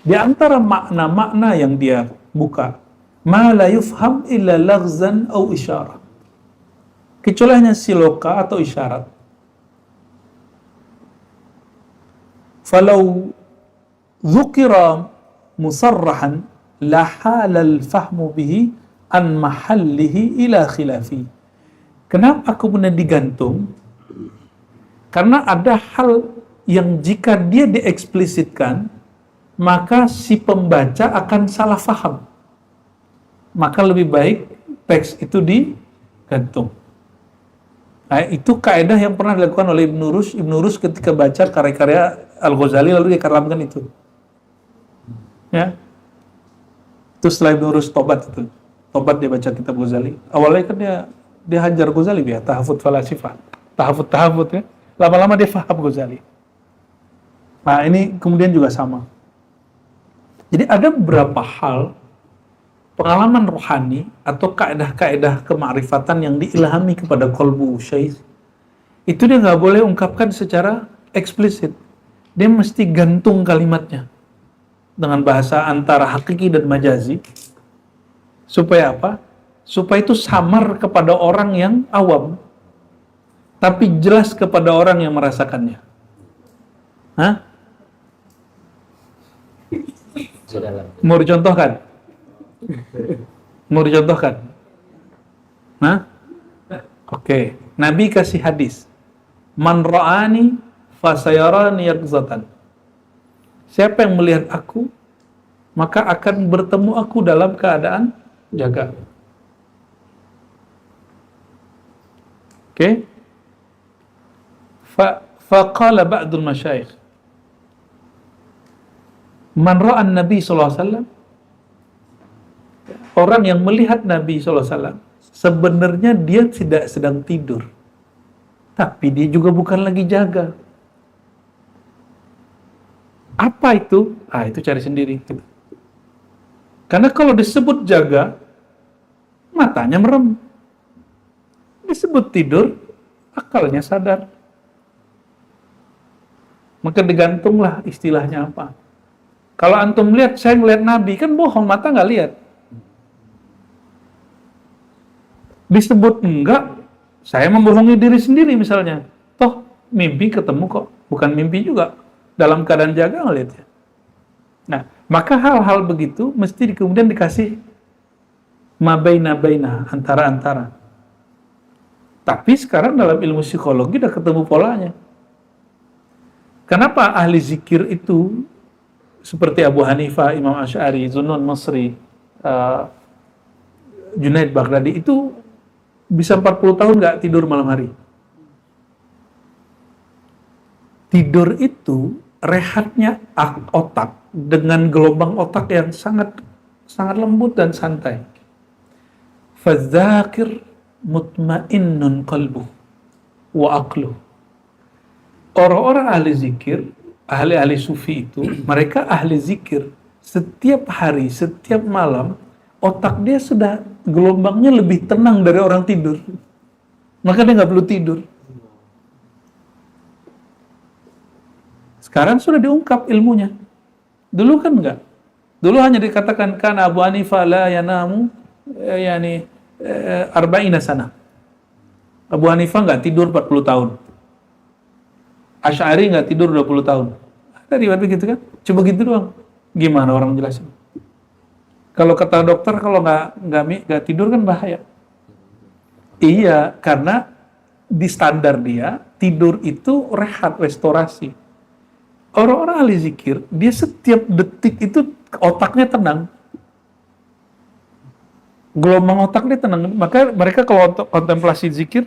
Di antara makna-makna yang dia buka, ma la yufham illa laghzan au isyarah. Kecuali hanya siloka atau isyarat. Falau dzukira musarrahan la halal fahmu bihi an mahallihi ila khilafi. Kenapa kemudian digantung? Karena ada hal yang jika dia dieksplisitkan, maka si pembaca akan salah faham. Maka lebih baik teks itu digantung. Nah, itu kaidah yang pernah dilakukan oleh Ibnu Rus ketika baca karya-karya Al-Ghazali lalu dia kalamkan itu. Ya. Itu setelah Ibnu Rus tobat itu. Tobat dia baca kitab Ghazali. Awalnya kan dia hajar Ghazali ya, tahafud falasifah. Tahafud ya. Lama-lama dia faham Ghazali. Nah, ini kemudian juga sama. Jadi ada beberapa hal pengalaman rohani atau kaedah-kaedah kemakrifatan yang diilhami kepada qalbu syekh, itu dia nggak boleh ungkapkan secara eksplisit. Dia mesti gantung kalimatnya. dengan bahasa antara hakiki dan majazi. Supaya apa? Supaya itu samar kepada orang yang awam, tapi jelas kepada orang yang merasakannya. Hah? Mau dicontohkan? Mau dicontohkan? Hah? Oke. Nabi kasih hadis. Man ra'ani fasayarani yaqzatan. Siapa yang melihat aku, maka akan bertemu aku dalam keadaan jaga. Oke? Faqala ba'dul masyayikh. Man ra'an Nabi sallallahu alaihi wasallam, orang yang melihat Nabi sallallahu alaihi wasallam, sebenarnya dia tidak sedang tidur. Tapi dia juga bukan lagi jaga. Apa itu? Itu cari sendiri. Karena kalau disebut jaga, matanya merem. Disebut tidur, akalnya sadar. Maka digantunglah istilahnya apa. Kalau antum lihat, saya ngeliat Nabi, kan bohong, mata nggak lihat. Disebut enggak, saya membohongi diri sendiri misalnya. Toh, mimpi ketemu kok. Bukan mimpi juga. Dalam keadaan jaga ngeliatnya. Nah, maka hal-hal begitu mesti kemudian dikasih mabaina-baina, antara-antara. Tapi sekarang dalam ilmu psikologi udah ketemu polanya. Kenapa ahli zikir itu seperti Abu Hanifah, Imam Asy'ari, Zunnun Masri, Junaid Baghdadi itu bisa 40 tahun nggak tidur malam hari? Tidur itu rehatnya otak dengan gelombang otak yang sangat lembut dan santai. Fadzakir mutmainnun qalbuh wa aqluh. Orang-orang ahli zikir, ahli-ahli sufi itu, mereka ahli zikir setiap hari, setiap malam, otak dia sudah gelombangnya lebih tenang dari orang tidur. Maka dia nggak perlu tidur. Sekarang sudah diungkap ilmunya. Dulu kan enggak. Dulu hanya dikatakan kan Abu Hanifah la yanamu arba'ina sana. Abu Hanifah enggak tidur 40 tahun. Asy'ari enggak tidur 20 tahun. Ada riwayat begitu kan? Cuma gitu doang. Gimana orang jelasin? Kalau kata dokter kalau enggak tidur kan bahaya. Iya, karena di standar dia tidur itu rehat, restorasi. Orang-orang ahli zikir, dia setiap detik itu otaknya tenang. Gelombang otaknya tenang. Maka mereka kalau kontemplasi zikir,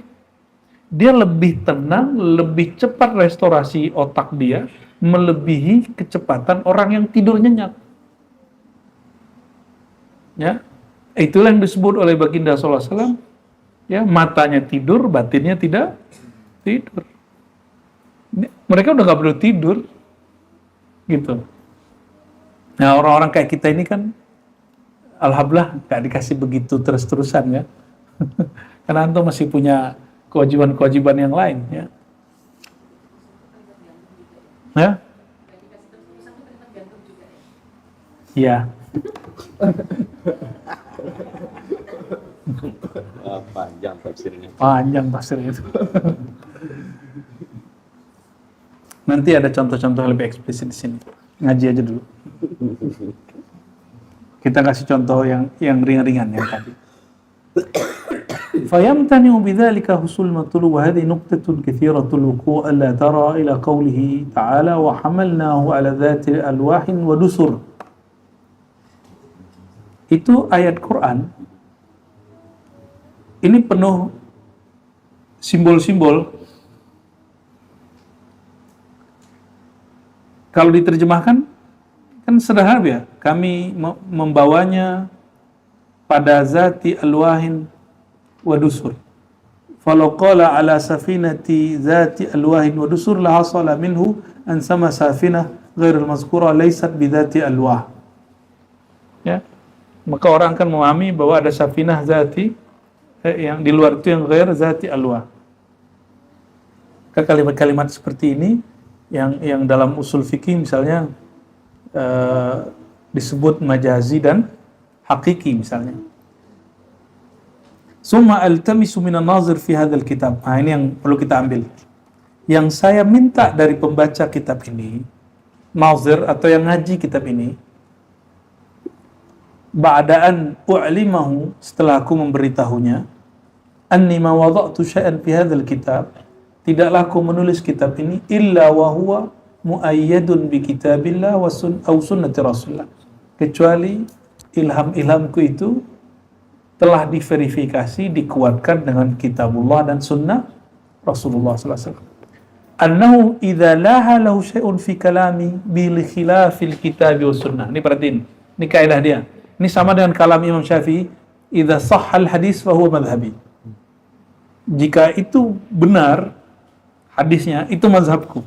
dia lebih tenang, lebih cepat restorasi otak dia, melebihi kecepatan orang yang tidur nyenyak. Ya, itulah yang disebut oleh Baginda sallallahu alaihi wasallam. Ya, matanya tidur, batinnya tidak tidur. Mereka udah nggak perlu tidur. Gitu. Nah, orang-orang kayak kita ini kan alhamdulillah gak dikasih begitu terus-terusan ya. Karena antum masih punya kewajiban-kewajiban yang lain ya. Ya? Iya. Panjang tafsirnya. Panjang tafsirnya itu. Nanti ada contoh-contoh lebih eksplisit di sini. Ngaji aja dulu. Kita kasih contoh yang ringan-ringan yang tadi. فيمتنع بذلك حصول المطلوب وهذه نقطة كثيرة الوقوع ألا ترى إلى قوله تعالى وحملناه على ذات ألواح ودسر. Itu ayat Quran. Ini penuh simbol-simbol. Kalau diterjemahkan, kan sederhana ya. Kami membawanya pada zati alwahin wa dusur. Falau qala ala safinati zati alwahin wa dusur la hasala minhu an sama safinah ghairul mazkura laysat bidhati alwah. Ya. Maka orang akan memahami bahwa ada safinah zati yang di luar itu yang ghair zati alwah. Kalimat-kalimat seperti ini yang dalam usul fikih misalnya disebut majazi dan hakiki misalnya. Summa altamisu minan nazir fi hadzal kitab. Nah, ini yang perlu kita ambil. Yang saya minta dari pembaca kitab ini, nazir atau yang ngaji kitab ini, ba'daan u'limahu, setelah aku memberitahunya, anni ma wada'tu syai'an fi hadzal kitab, tidaklah aku menulis kitab ini illa wa huwa muayyadun bi kitabillah wa sunnati rasulullah, kecuali ilham-ilhamku itu telah diverifikasi, dikuatkan dengan kitabullah dan sunnah Rasulullah sallallahu alaihi wasallam. Annahu idza laha lahu syai'un fi kalami bil khilafil kitab wa sunnah. Ini perhatiin, ini kaidah dia. Ini sama dengan kalam Imam Syafi'i, idza sahhal hadis fa huwa madhhabi. Jika itu benar hadisnya, itu mazhabku.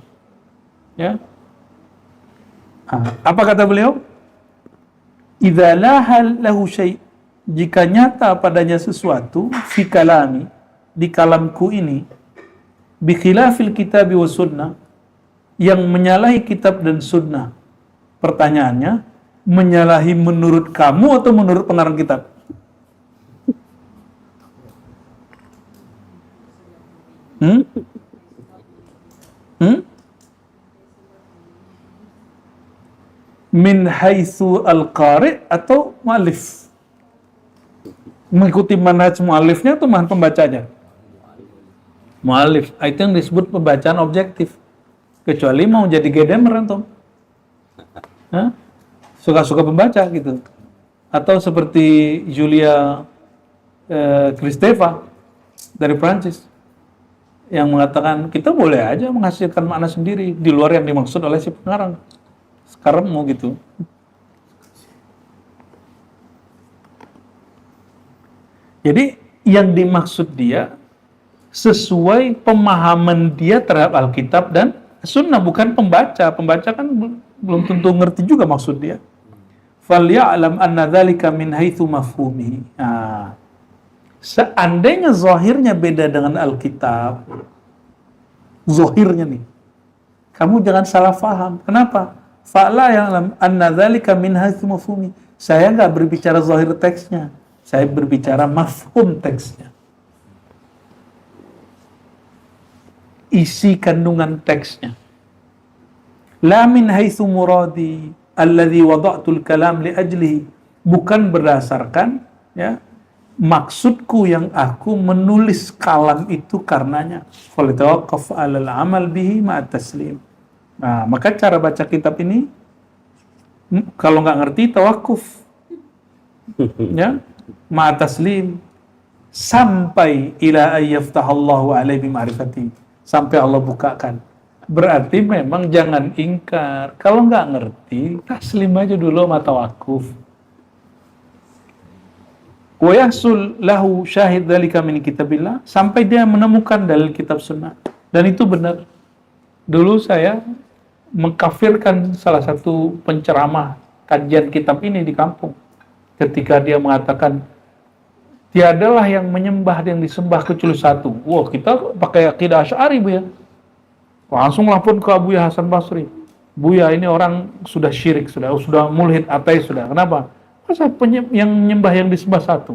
Ya. Apa kata beliau? Idza laha lahu syai', jika nyata padanya sesuatu, fi kalami, di kalamku ini, bi khilafil kitab wa sunnah, yang menyalahi kitab dan sunnah. Pertanyaannya, menyalahi menurut kamu atau menurut pengarang kitab? Min haitsu al-qari' atau mu'allif? Mengikuti manhaj mu'allifnya atau manhaj pembacanya? Mu'allif. Itu yang disebut pembacaan objektif. Kecuali mau jadi gedemer antum. Suka-suka pembaca gitu. Atau seperti Julia Kristeva dari Prancis yang mengatakan kita boleh aja menghasilkan makna sendiri di luar yang dimaksud oleh si pengarang. Sekarang mau gitu. Jadi yang dimaksud dia sesuai pemahaman dia terhadap Alkitab dan Sunnah, bukan pembaca. Pembaca kan belum tentu ngerti juga maksud dia. Falya'lam anna dzalika min haitsu mafhumihi. Nah, seandainya zahirnya beda dengan Alkitab, zahirnya nih, kamu jangan salah faham. Kenapa? Fa'la ya'lam anna dzalika min haitsu mafhumihi. Saya nggak berbicara zahir teksnya, saya berbicara mafhum teksnya. Isi kandungan teksnya. La min haitsu muradi alladhi wada'tul kalam li ajlihi, bukan berdasarkan ya maksudku yang aku menulis kalam itu karenanya. Falitawaqqaf 'alal 'amal bihi ma'at taslim. Nah, maka cara baca kitab ini kalau nggak ngerti tawakuf ya ma'at taslim sampai ila ayyaftahallahu 'alaihi bima'rifati, sampai Allah bukakan. Berarti memang jangan ingkar. Kalau nggak ngerti, taslim aja dulu sama tawakuf. Wa yahsul lahu syahid dzalika min kitabillah, sampai dia menemukan dalil kitab sunnah. Dan itu benar. Dulu saya mengkafirkan salah satu penceramah kajian kitab ini di kampung. Ketika dia mengatakan, tiadalah yang menyembah yang disembah kecuali satu. Wah, kita pakai akidah Asy'ari, Bu ya. Langsung lapor ke Abuya Hasan Basri. Buya, ini orang sudah syirik, sudah mulhid, ateis sudah. Kenapa? Masa yang menyembah yang disembah satu?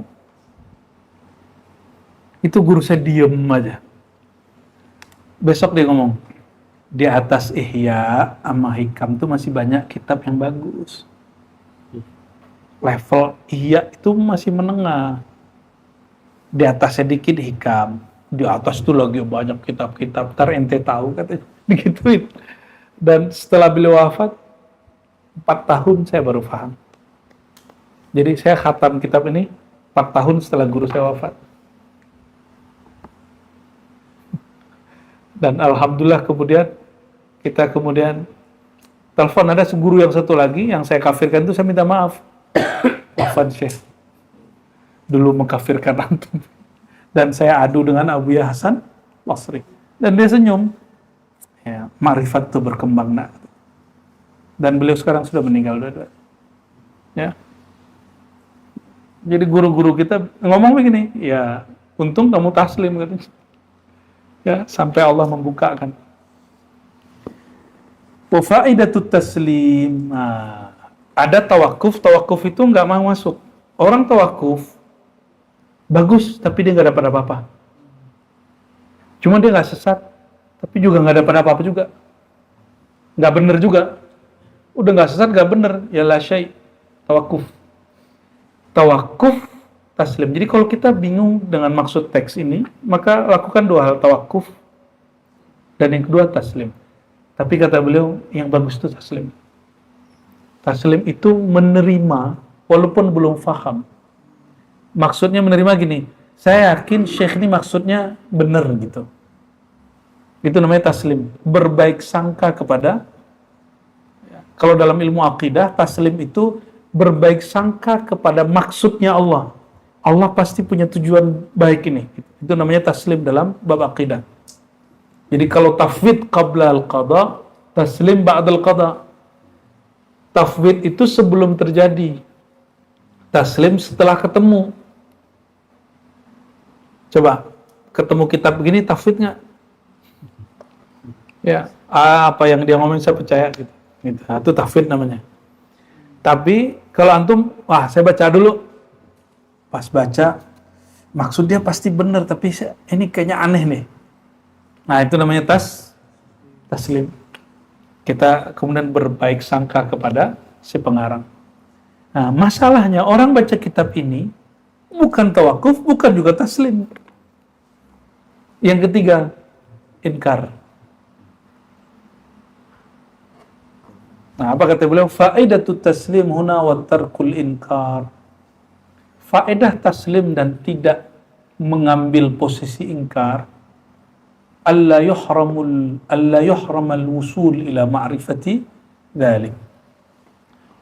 Itu guru saya diem aja. Besok dia ngomong, di atas Ihya sama Hikam itu masih banyak kitab yang bagus. Level Ihya itu masih menengah. Di atas sedikit Hikam. Di atas itu lagi banyak kitab-kitab, ntar ente tahu katanya, digituin. Dan setelah beliau wafat 4 tahun saya baru paham. Jadi saya khatam kitab ini 4 tahun setelah guru saya wafat. Dan alhamdulillah kita kemudian telepon, ada guru yang satu lagi yang saya kafirkan itu, saya minta maaf. Wafat Syekh, dulu mengkafirkan antum. Dan saya adu dengan Abuya Hasan Basri. Dan dia senyum. Ya, ma'rifat itu berkembang. Nak. Dan beliau sekarang sudah meninggal. Ya. Jadi guru-guru kita ngomong begini, ya untung kamu taslim. Katanya. Ya, sampai Allah membukakan. Wa fa'idatut taslim. Ada tawakuf itu nggak mau masuk. Orang tawakuf bagus, tapi dia nggak dapat apa-apa. Cuma dia nggak sesat, tapi juga nggak dapat apa-apa juga. Nggak bener juga. Udah nggak sesat, nggak bener. Ya la syai' tawakuf. Tawakuf, taslim. Jadi kalau kita bingung dengan maksud teks ini, maka lakukan dua hal, tawakuf dan yang kedua taslim. Tapi kata beliau, yang bagus itu taslim. Taslim itu menerima walaupun belum faham. Maksudnya menerima gini, saya yakin Syekh ini maksudnya benar gitu. Itu namanya taslim. Berbaik sangka kepada, kalau dalam ilmu akidah, taslim itu berbaik sangka kepada maksudnya Allah. Allah pasti punya tujuan baik ini. Itu namanya taslim dalam bab akidah. Jadi kalau tafwid qabla al-qada, taslim ba'dal qada. Tafwid itu sebelum terjadi, taslim setelah ketemu. Coba ketemu kitab begini, tafwid nggak? Ya, apa yang dia ngomongin saya percaya gitu. Itu tafwid namanya. Tapi kalau antum, wah saya baca dulu, pas baca maksud dia pasti benar, tapi ini kayaknya aneh nih. Nah itu namanya taslim. Kita kemudian berbaik sangka kepada si pengarang. Nah, masalahnya orang baca kitab ini bukan tawakuf, bukan juga taslim. Yang ketiga, inkar. Nah, apa kata beliau? Faedatu taslim huna wa tarkul inkar. Faedah taslim dan tidak mengambil posisi inkar, alla yuhramal wusul ila ma'rifati dzalik.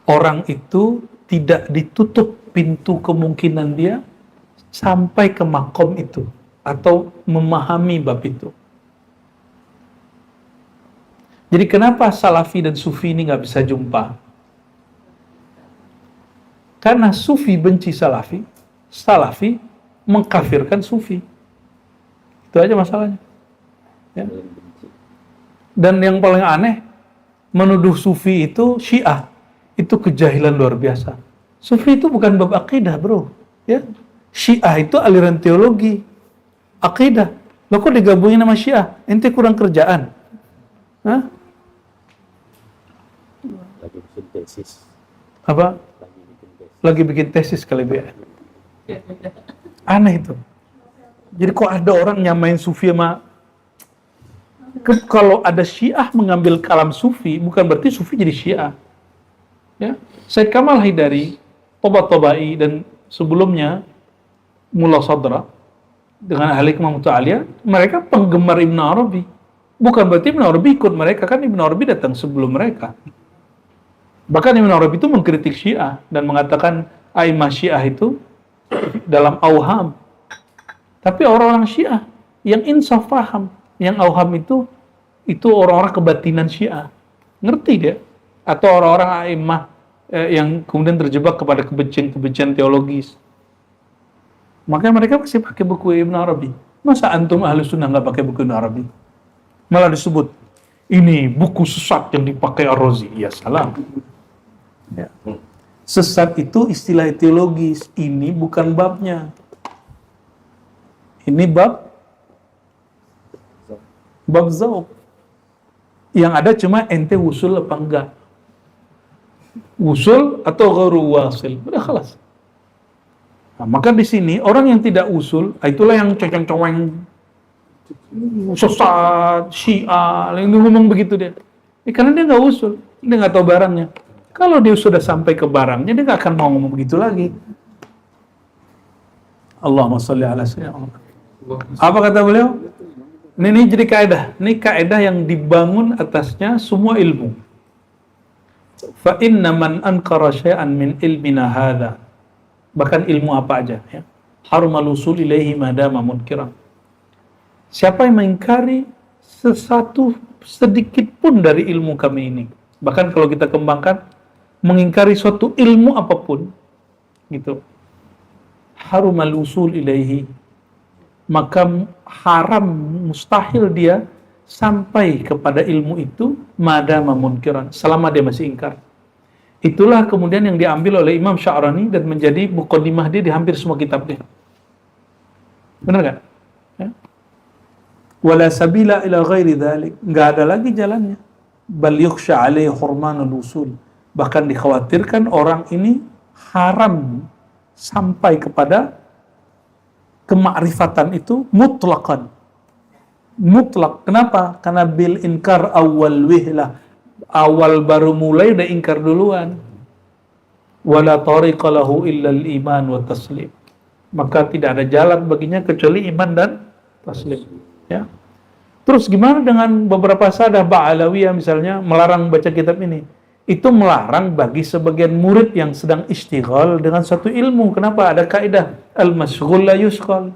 Orang itu tidak ditutup pintu kemungkinan dia sampai ke makom itu atau memahami bab itu. Jadi kenapa Salafi dan Sufi ini nggak bisa jumpa? Karena Sufi benci Salafi, Salafi mengkafirkan Sufi. Itu aja masalahnya. Ya. Dan yang paling aneh, menuduh Sufi itu Syiah, itu kejahilan luar biasa. Sufi itu bukan bab akidah, bro. Ya. Syiah itu aliran teologi, akidah. Lo kok digabungin sama Syiah? Ente kurang kerjaan. Hah? Lagi bikin tesis. Apa? Lagi bikin tesis kali dia. Aneh itu. Jadi kok ada orang nyamain Sufi sama, kalau ada Syiah mengambil kalam Sufi, bukan berarti Sufi jadi Syiah. Ya, Said Kamal Haidari, Toba-Tobai, dan sebelumnya Mullah Sadra dengan ahli Hikmah Muta'aliyah, mereka penggemar Ibn Arabi. Bukan berarti Ibn Arabi ikut mereka, kan Ibn Arabi datang sebelum mereka. Bahkan Ibn Arabi itu mengkritik Syiah dan mengatakan Aimah Syiah itu dalam auham. Tapi orang-orang Syiah yang insaf paham, yang auham itu orang-orang kebatinan Syiah. Ngerti dia? Atau orang-orang a'immah yang kemudian terjebak kepada kebencian teologis. Makanya mereka pasti pakai buku Ibn Arabi. Masa antum ahli sunnah nggak pakai buku Ibn Arabi? Malah disebut, ini buku sesat yang dipakai Ar-Razi. Ya salam. Ya. Sesat itu istilah teologis. Ini bukan babnya. Ini bab zauq. Yang ada cuma ente usul apa enggak. Usul atau ghairu wasil. Udah khalas. Nah, maka di sini orang yang tidak usul, itulah yang coceng-coweng sesat, Syiah, yang ngomong begitu dia. Karena dia nggak usul, dia nggak tahu barangnya. Kalau dia sudah sampai ke barangnya, dia nggak akan mau ngomong begitu lagi. Allahumma sholli ala sayyidina. Apa kata beliau? Ini jadi kaidah. Ini kaidah yang dibangun atasnya semua ilmu. Fa inna man ankara syai'an min ilmina hadza. Bahkan ilmu apa aja, ya. Harumal usul ilaihi madama munkiran. Siapa yang mengingkari sesuatu sedikit pun dari ilmu kami ini, bahkan kalau kita kembangkan, mengingkari suatu ilmu apapun, gitu, harumal usul ilaihi, maka haram, mustahil dia sampai kepada ilmu itu madama munkiran, selama dia masih ingkar. Itulah kemudian yang diambil oleh Imam Sya'rani dan menjadi muqaddimah dia di hampir semua kitabnya. Benar nggak? Ya. Wala sabila ila ghairi dzalik. Nggak ada lagi jalannya. Bal yukhsha alaihi hurmanul usul. Bahkan dikhawatirkan orang ini haram sampai kepada kemakrifatan itu mutlaqan. Mutlak. Kenapa? Karena bil inkar awal wihlah. Awal baru mulai udah ingkar duluan. Wala tariqa lahu illa al-iman wa taslim. Maka tidak ada jalan baginya kecuali iman dan taslim. Ya. Terus gimana dengan beberapa sadah Ba'alawiyah misalnya melarang baca kitab ini? Itu melarang bagi sebagian murid yang sedang istighal dengan satu ilmu. Kenapa? Ada kaidah al-masghul la yusghal.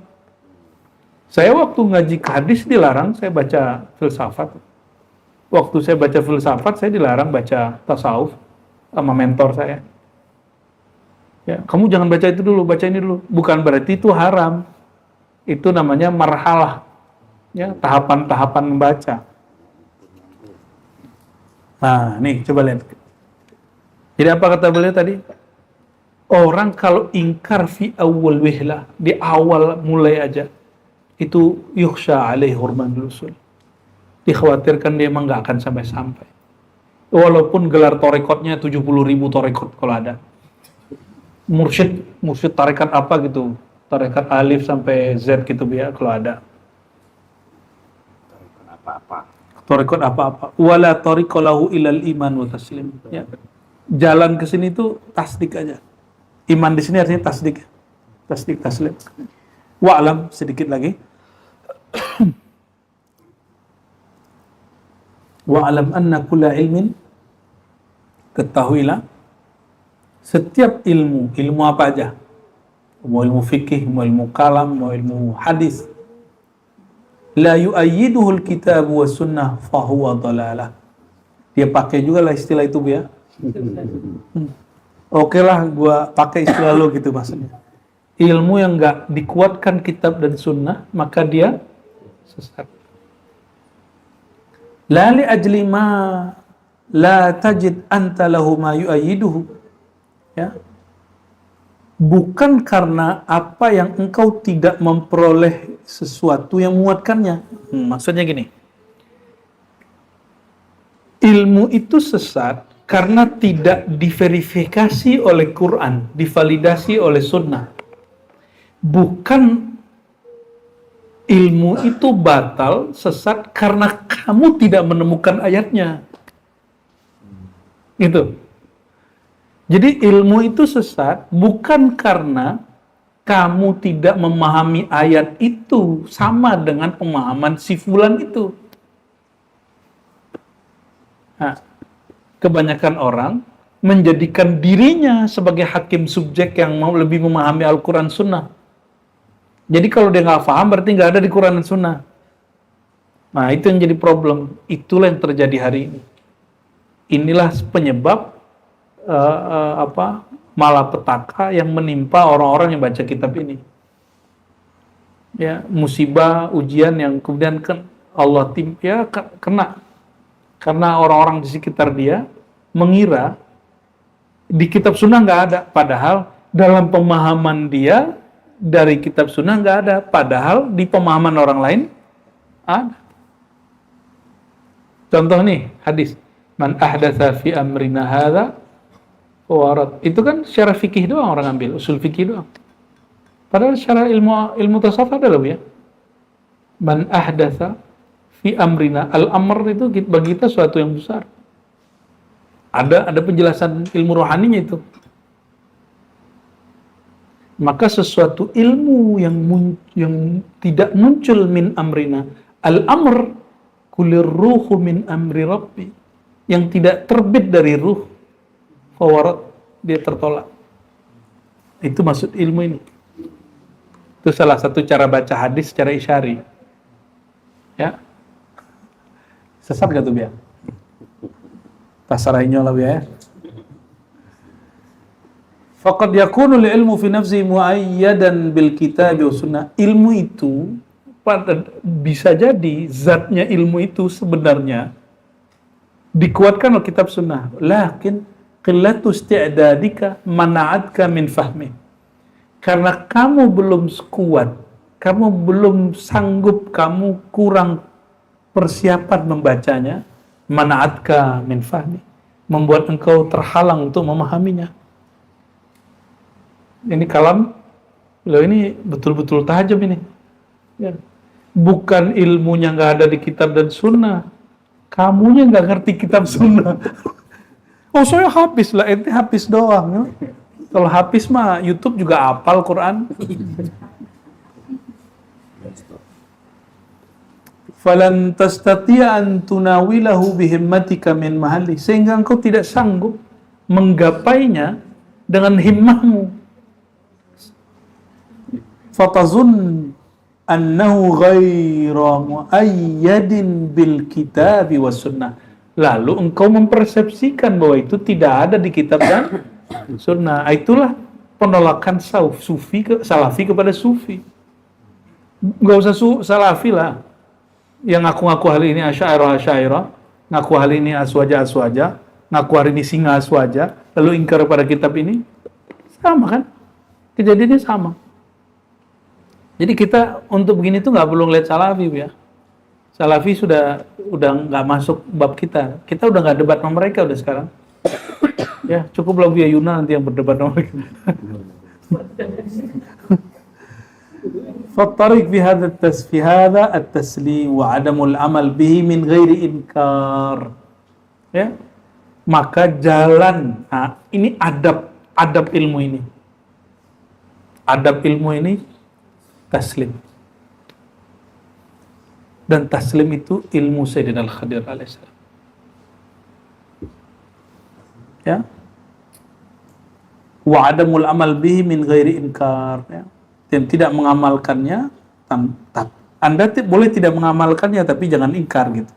Saya waktu ngaji hadis dilarang saya baca filsafat. Waktu saya baca filsafat, saya dilarang baca tasawuf sama mentor saya. Ya, kamu jangan baca itu dulu, baca ini dulu. Bukan berarti itu haram. Itu namanya marhalah. Ya, tahapan-tahapan membaca. Nah, nih coba lihat. Jadi apa kata beliau tadi? Orang kalau ingkar fi awal wihlah, di awal mulai aja, itu yukhsha alaihi hurmanul usul. Dikhawatirkan dia emang nggak akan sampai-sampai. Walaupun gelar torekotnya 70.000 torekot kalau ada. Mursyid tarekat apa gitu. Tarekat alif sampai Z gitu ya kalau ada. Tarekat apa-apa. Wala tariqa lahu ilal iman wa taslim. Ya. Jalan ke sini itu tasdik aja. Iman di sini artinya tasdik. Tasdik taslim. Wa'lam sedikit lagi. Wa'alam anna kulla ilmin, ketahuilah setiap ilmu apa aja, mau ilmu fikih, mau ilmu kalam, mau ilmu hadis, la yu'ayyiduhul kitab wa sunnah fahuwa dhalalah. Dia pakai juga lah istilah itu ya. Oke lah gua pakai istilah lo gitu maksudnya. Ilmu yang enggak dikuatkan kitab dan sunnah maka dia sesat. La li ajli ma la tajid anta lahu ma yu'ayyiduhu. Ya. Bukan karena apa yang engkau tidak memperoleh sesuatu yang menguatkannya. Maksudnya gini. Ilmu itu sesat karena tidak diverifikasi oleh Quran, divalidasi oleh sunnah. Bukan ilmu itu batal, sesat karena kamu tidak menemukan ayatnya. Gitu. Jadi ilmu itu sesat bukan karena kamu tidak memahami ayat itu sama dengan pemahaman si fulan itu. Nah, kebanyakan orang menjadikan dirinya sebagai hakim subjek yang mau lebih memahami Al-Quran Sunnah. Jadi kalau dia nggak paham berarti nggak ada di Quran dan Sunnah. Nah itu yang jadi problem. Itulah yang terjadi hari ini. Inilah penyebab malapetaka yang menimpa orang-orang yang baca kitab ini. Ya musibah, ujian yang kemudian Allah kena. Karena orang-orang di sekitar dia mengira di kitab Sunnah nggak ada. Padahal dalam pemahaman dia dari kitab sunnah nggak ada, padahal di pemahaman orang lain ada. Contoh nih hadis, man ahdatsa fi amrina hadza warat. Itu kan secara fikih doang orang ambil, usul fikih doang. Padahal secara ilmu tasawuf ada loh ya. Man ahdatsa fi amrina, al-amr itu bagi kita suatu yang besar. Ada penjelasan ilmu rohaninya itu. Maka sesuatu ilmu yang tidak muncul min amrina, al-amr kulir ruhu min amri rabbi, yang tidak terbit dari ruh, fawarat, dia tertolak. Itu maksud ilmu ini. Itu salah satu cara baca hadis secara isyari. Ya, sesat gak tuh Bia? Tasarainya lah Bia ya. Faqad yakunu ilmu fi nafsi muayyadan bil kitab wa sunnah. Ilmu itu bisa jadi zatnya ilmu itu sebenarnya dikuatkan oleh kitab sunnah. Lakin qillatu isti'dadika mana'atka min fahmi. Karena kamu belum kuat, kamu belum sanggup, kamu kurang persiapan membacanya, mana'atka min fahmi, membuat engkau terhalang untuk memahaminya. Ini kalam, loh, ini betul-betul tajam ini. Ya. Bukan ilmunya nggak ada di kitab dan sunnah, kamunya nggak ngerti kitab sunnah. Oh, saya habis lah, ente habis doang. Ya. Kalau habis mah YouTube juga hafal Quran. Falan tastati'a an tunawilahu bihimmatika min mahalli, sehingga engkau tidak sanggup menggapainya dengan himmahmu. Fatazun annahu ghaira muayyadin bil kitabi was sunnah. Lalu engkau mempersepsikan bahwa itu tidak ada di kitab dan sunnah. Itulah penolakan salafi kepada sufi. Enggak usah salafi lah. Yang ngaku-ngaku hari ini asy'ariyah, ngaku hari ini aswaja, ngaku hari ini singa aswaja, lalu ingkar pada kitab ini. Sama kan? Kejadiannya sama. Jadi kita untuk begini tuh nggak perlu ngeliat salafi ya. Salafi udah nggak masuk bab kita. Kita udah nggak debat sama mereka udah sekarang. Ya cukup Buya Yuna nanti yang berdebat sama mereka. Fattarik fi hadha at-taslim wa adamul amal bihi min ghairi inkar. Ya. Maka jalan. Nah, ini adab ilmu ini. Adab ilmu ini taslim. Dan taslim itu ilmu Sayyidina Al-Khadir alaihissalam. Ya. Wa adamul amal bihi min ghairi inkar. Ya. Dan tidak mengamalkannya, Anda boleh tidak mengamalkannya tapi jangan ingkar gitu.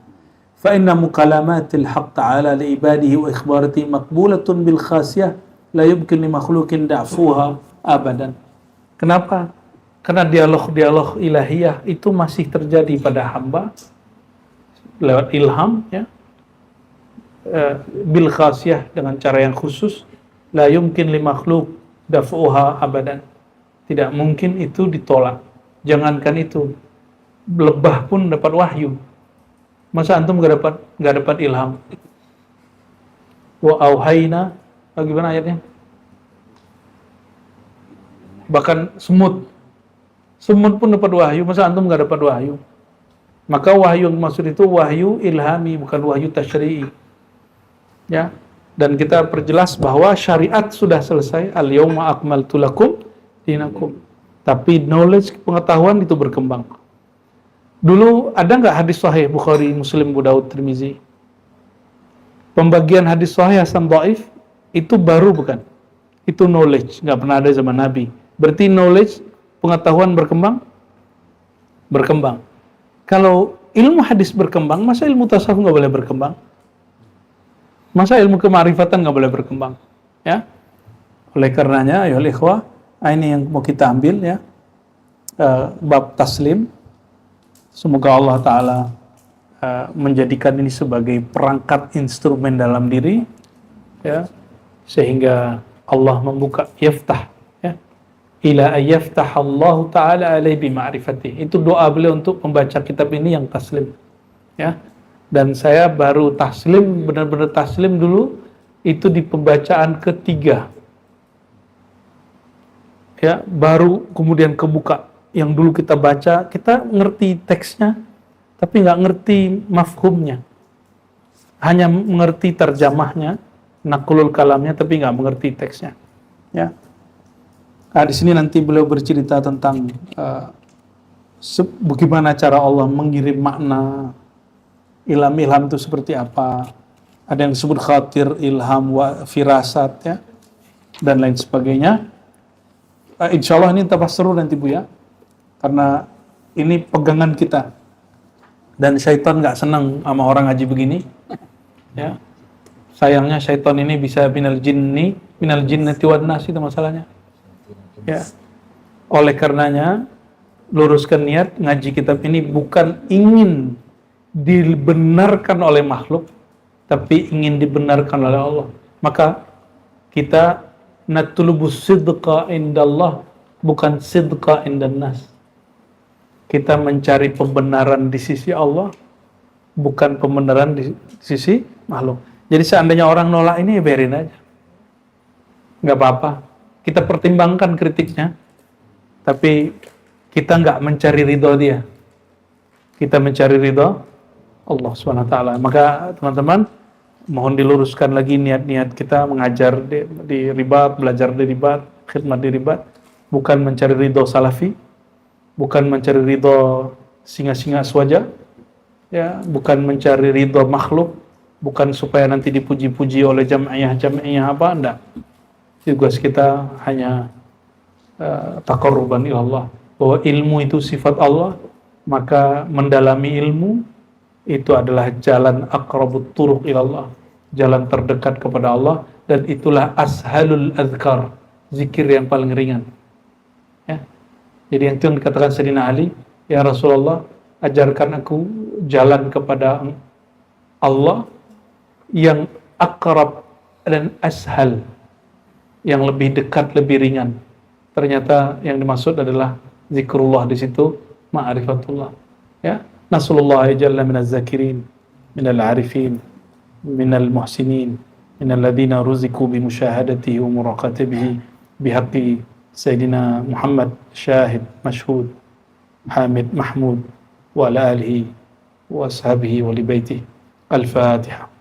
Fa inna mukalamatil haqq ta'ala li ibadihi wa ikhbarati maqbulatun bil khasiyah la yumkin li makhluqin da'fuha abadan. Kenapa? Karena dialog-dialog ilahiyah itu masih terjadi pada hamba lewat ilham, ya, bil khasiyah, dengan cara yang khusus. La yumkin li makhluk daf'uha abadan. Tidak mungkin itu ditolak. Jangankan itu, lebah pun dapat wahyu. Masa antum nggak dapat ilham? Wa auhayna, bagaimana ayatnya? Bahkan semut pun dapat wahyu, masa antum nggak dapat wahyu? Maka wahyu yang maksud itu wahyu ilhami, bukan wahyu tasyri'i. Ya, dan kita perjelas bahwa syariat sudah selesai. Al-yawma akmaltu lakum dinakum. Tapi knowledge, pengetahuan itu berkembang. Dulu ada nggak hadis sahih Bukhari, Muslim, Abu Daud, Tirmizi? Pembagian hadis sahih hasan dhaif itu baru bukan? Itu knowledge, nggak pernah ada zaman Nabi. Berarti knowledge, pengetahuan berkembang? Berkembang. Kalau ilmu hadis berkembang, masa ilmu tasawuf nggak boleh berkembang? Masa ilmu kemarifatan nggak boleh berkembang? Ya. Oleh karenanya, ayolah ikhwah, ini yang mau kita ambil ya, bab taslim. Semoga Allah Ta'ala menjadikan ini sebagai perangkat instrumen dalam diri, ya, sehingga Allah membuka yaftah, ya, ila ayyaftah Allah Ta'ala alaihi bima'rifati. Itu doa beliau untuk membaca kitab ini yang taslim, ya. Dan saya baru taslim, benar-benar taslim dulu itu di pembacaan ketiga, ya, baru kemudian kebuka. Yang dulu kita baca, kita ngerti teksnya tapi nggak ngerti mafhumnya, hanya mengerti terjemahnya, nakulul kalamnya, tapi nggak mengerti teksnya, ya. Nah, di sini nanti beliau bercerita tentang bagaimana cara Allah mengirim makna. Ilham itu seperti apa? Ada yang disebut khatir, ilham, firasat, ya, dan lain sebagainya. Insya Allah ini tambah seru nanti Bu ya, karena ini pegangan kita. Dan syaitan nggak senang sama orang ngaji begini, ya. Sayangnya syaitan ini bisa minal jinnati wan nas, itu masalahnya, ya. Oleh karenanya luruskan niat ngaji kitab ini bukan ingin dibenarkan oleh makhluk, tapi ingin dibenarkan oleh Allah. Maka Kita natlubus sidqa indallah, bukan sidqa indan nas. Kita mencari pembenaran di sisi Allah, bukan pembenaran di sisi makhluk. Jadi seandainya orang nolak ini, ya biarin aja. Nggak apa-apa. Kita pertimbangkan kritiknya, tapi kita nggak mencari ridho dia. Kita mencari ridho Allah SWT. Maka teman-teman, mohon diluruskan lagi niat-niat kita mengajar di Ribat, belajar di Ribat, khidmat di Ribat, bukan mencari ridho salafi, bukan mencari ridho singa-singa aswaja, ya, bukan mencari ridho makhluk, bukan supaya nanti dipuji-puji oleh jamaah apa, enggak. Tugas kita hanya taqarruban ila Allah, bahwa ilmu itu sifat Allah, maka mendalami ilmu itu adalah jalan aqrabut turuq ila Allah, jalan terdekat kepada Allah, dan itulah ashalul azkar, zikir yang paling ringan. Ya. Jadi yang itu yang dikatakan Sayyidina Ali, ya Rasulullah, ajarkan aku jalan kepada Allah yang akrab dan ashal, yang lebih dekat, lebih ringan. Ternyata yang dimaksud adalah zikrullah di situ, ma'rifatullah. Ya, nasallallahu jalla minaz zakirin, minal arifin, minal muhsinin, minal ladina ruziku bi musyahadatihi wa muraqabatihi bihaqqi Sayyidina Muhammad syahid mashhud Hamid Mahmud wa ala alihi wa ashabihi wa li baitihi. Al-Fatiha.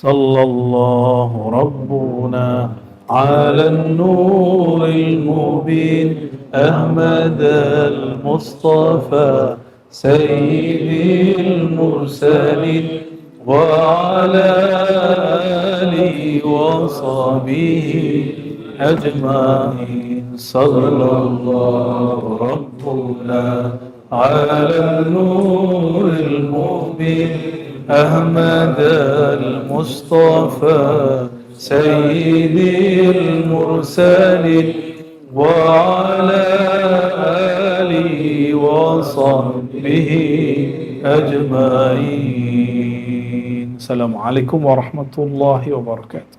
Sallallahu Rabbuna ala an-nur al-mubin Ahmad al-Mustafa Sayyidil Mursalin wa ala alihi wa sahbihi ajma'in. Sallallahu Rabbuna ala an-nur al-mubin أحمد المصطفى سيد المرسلين وعلى آله وصحبه أجمعين. السلام عليكم ورحمة الله وبركاته.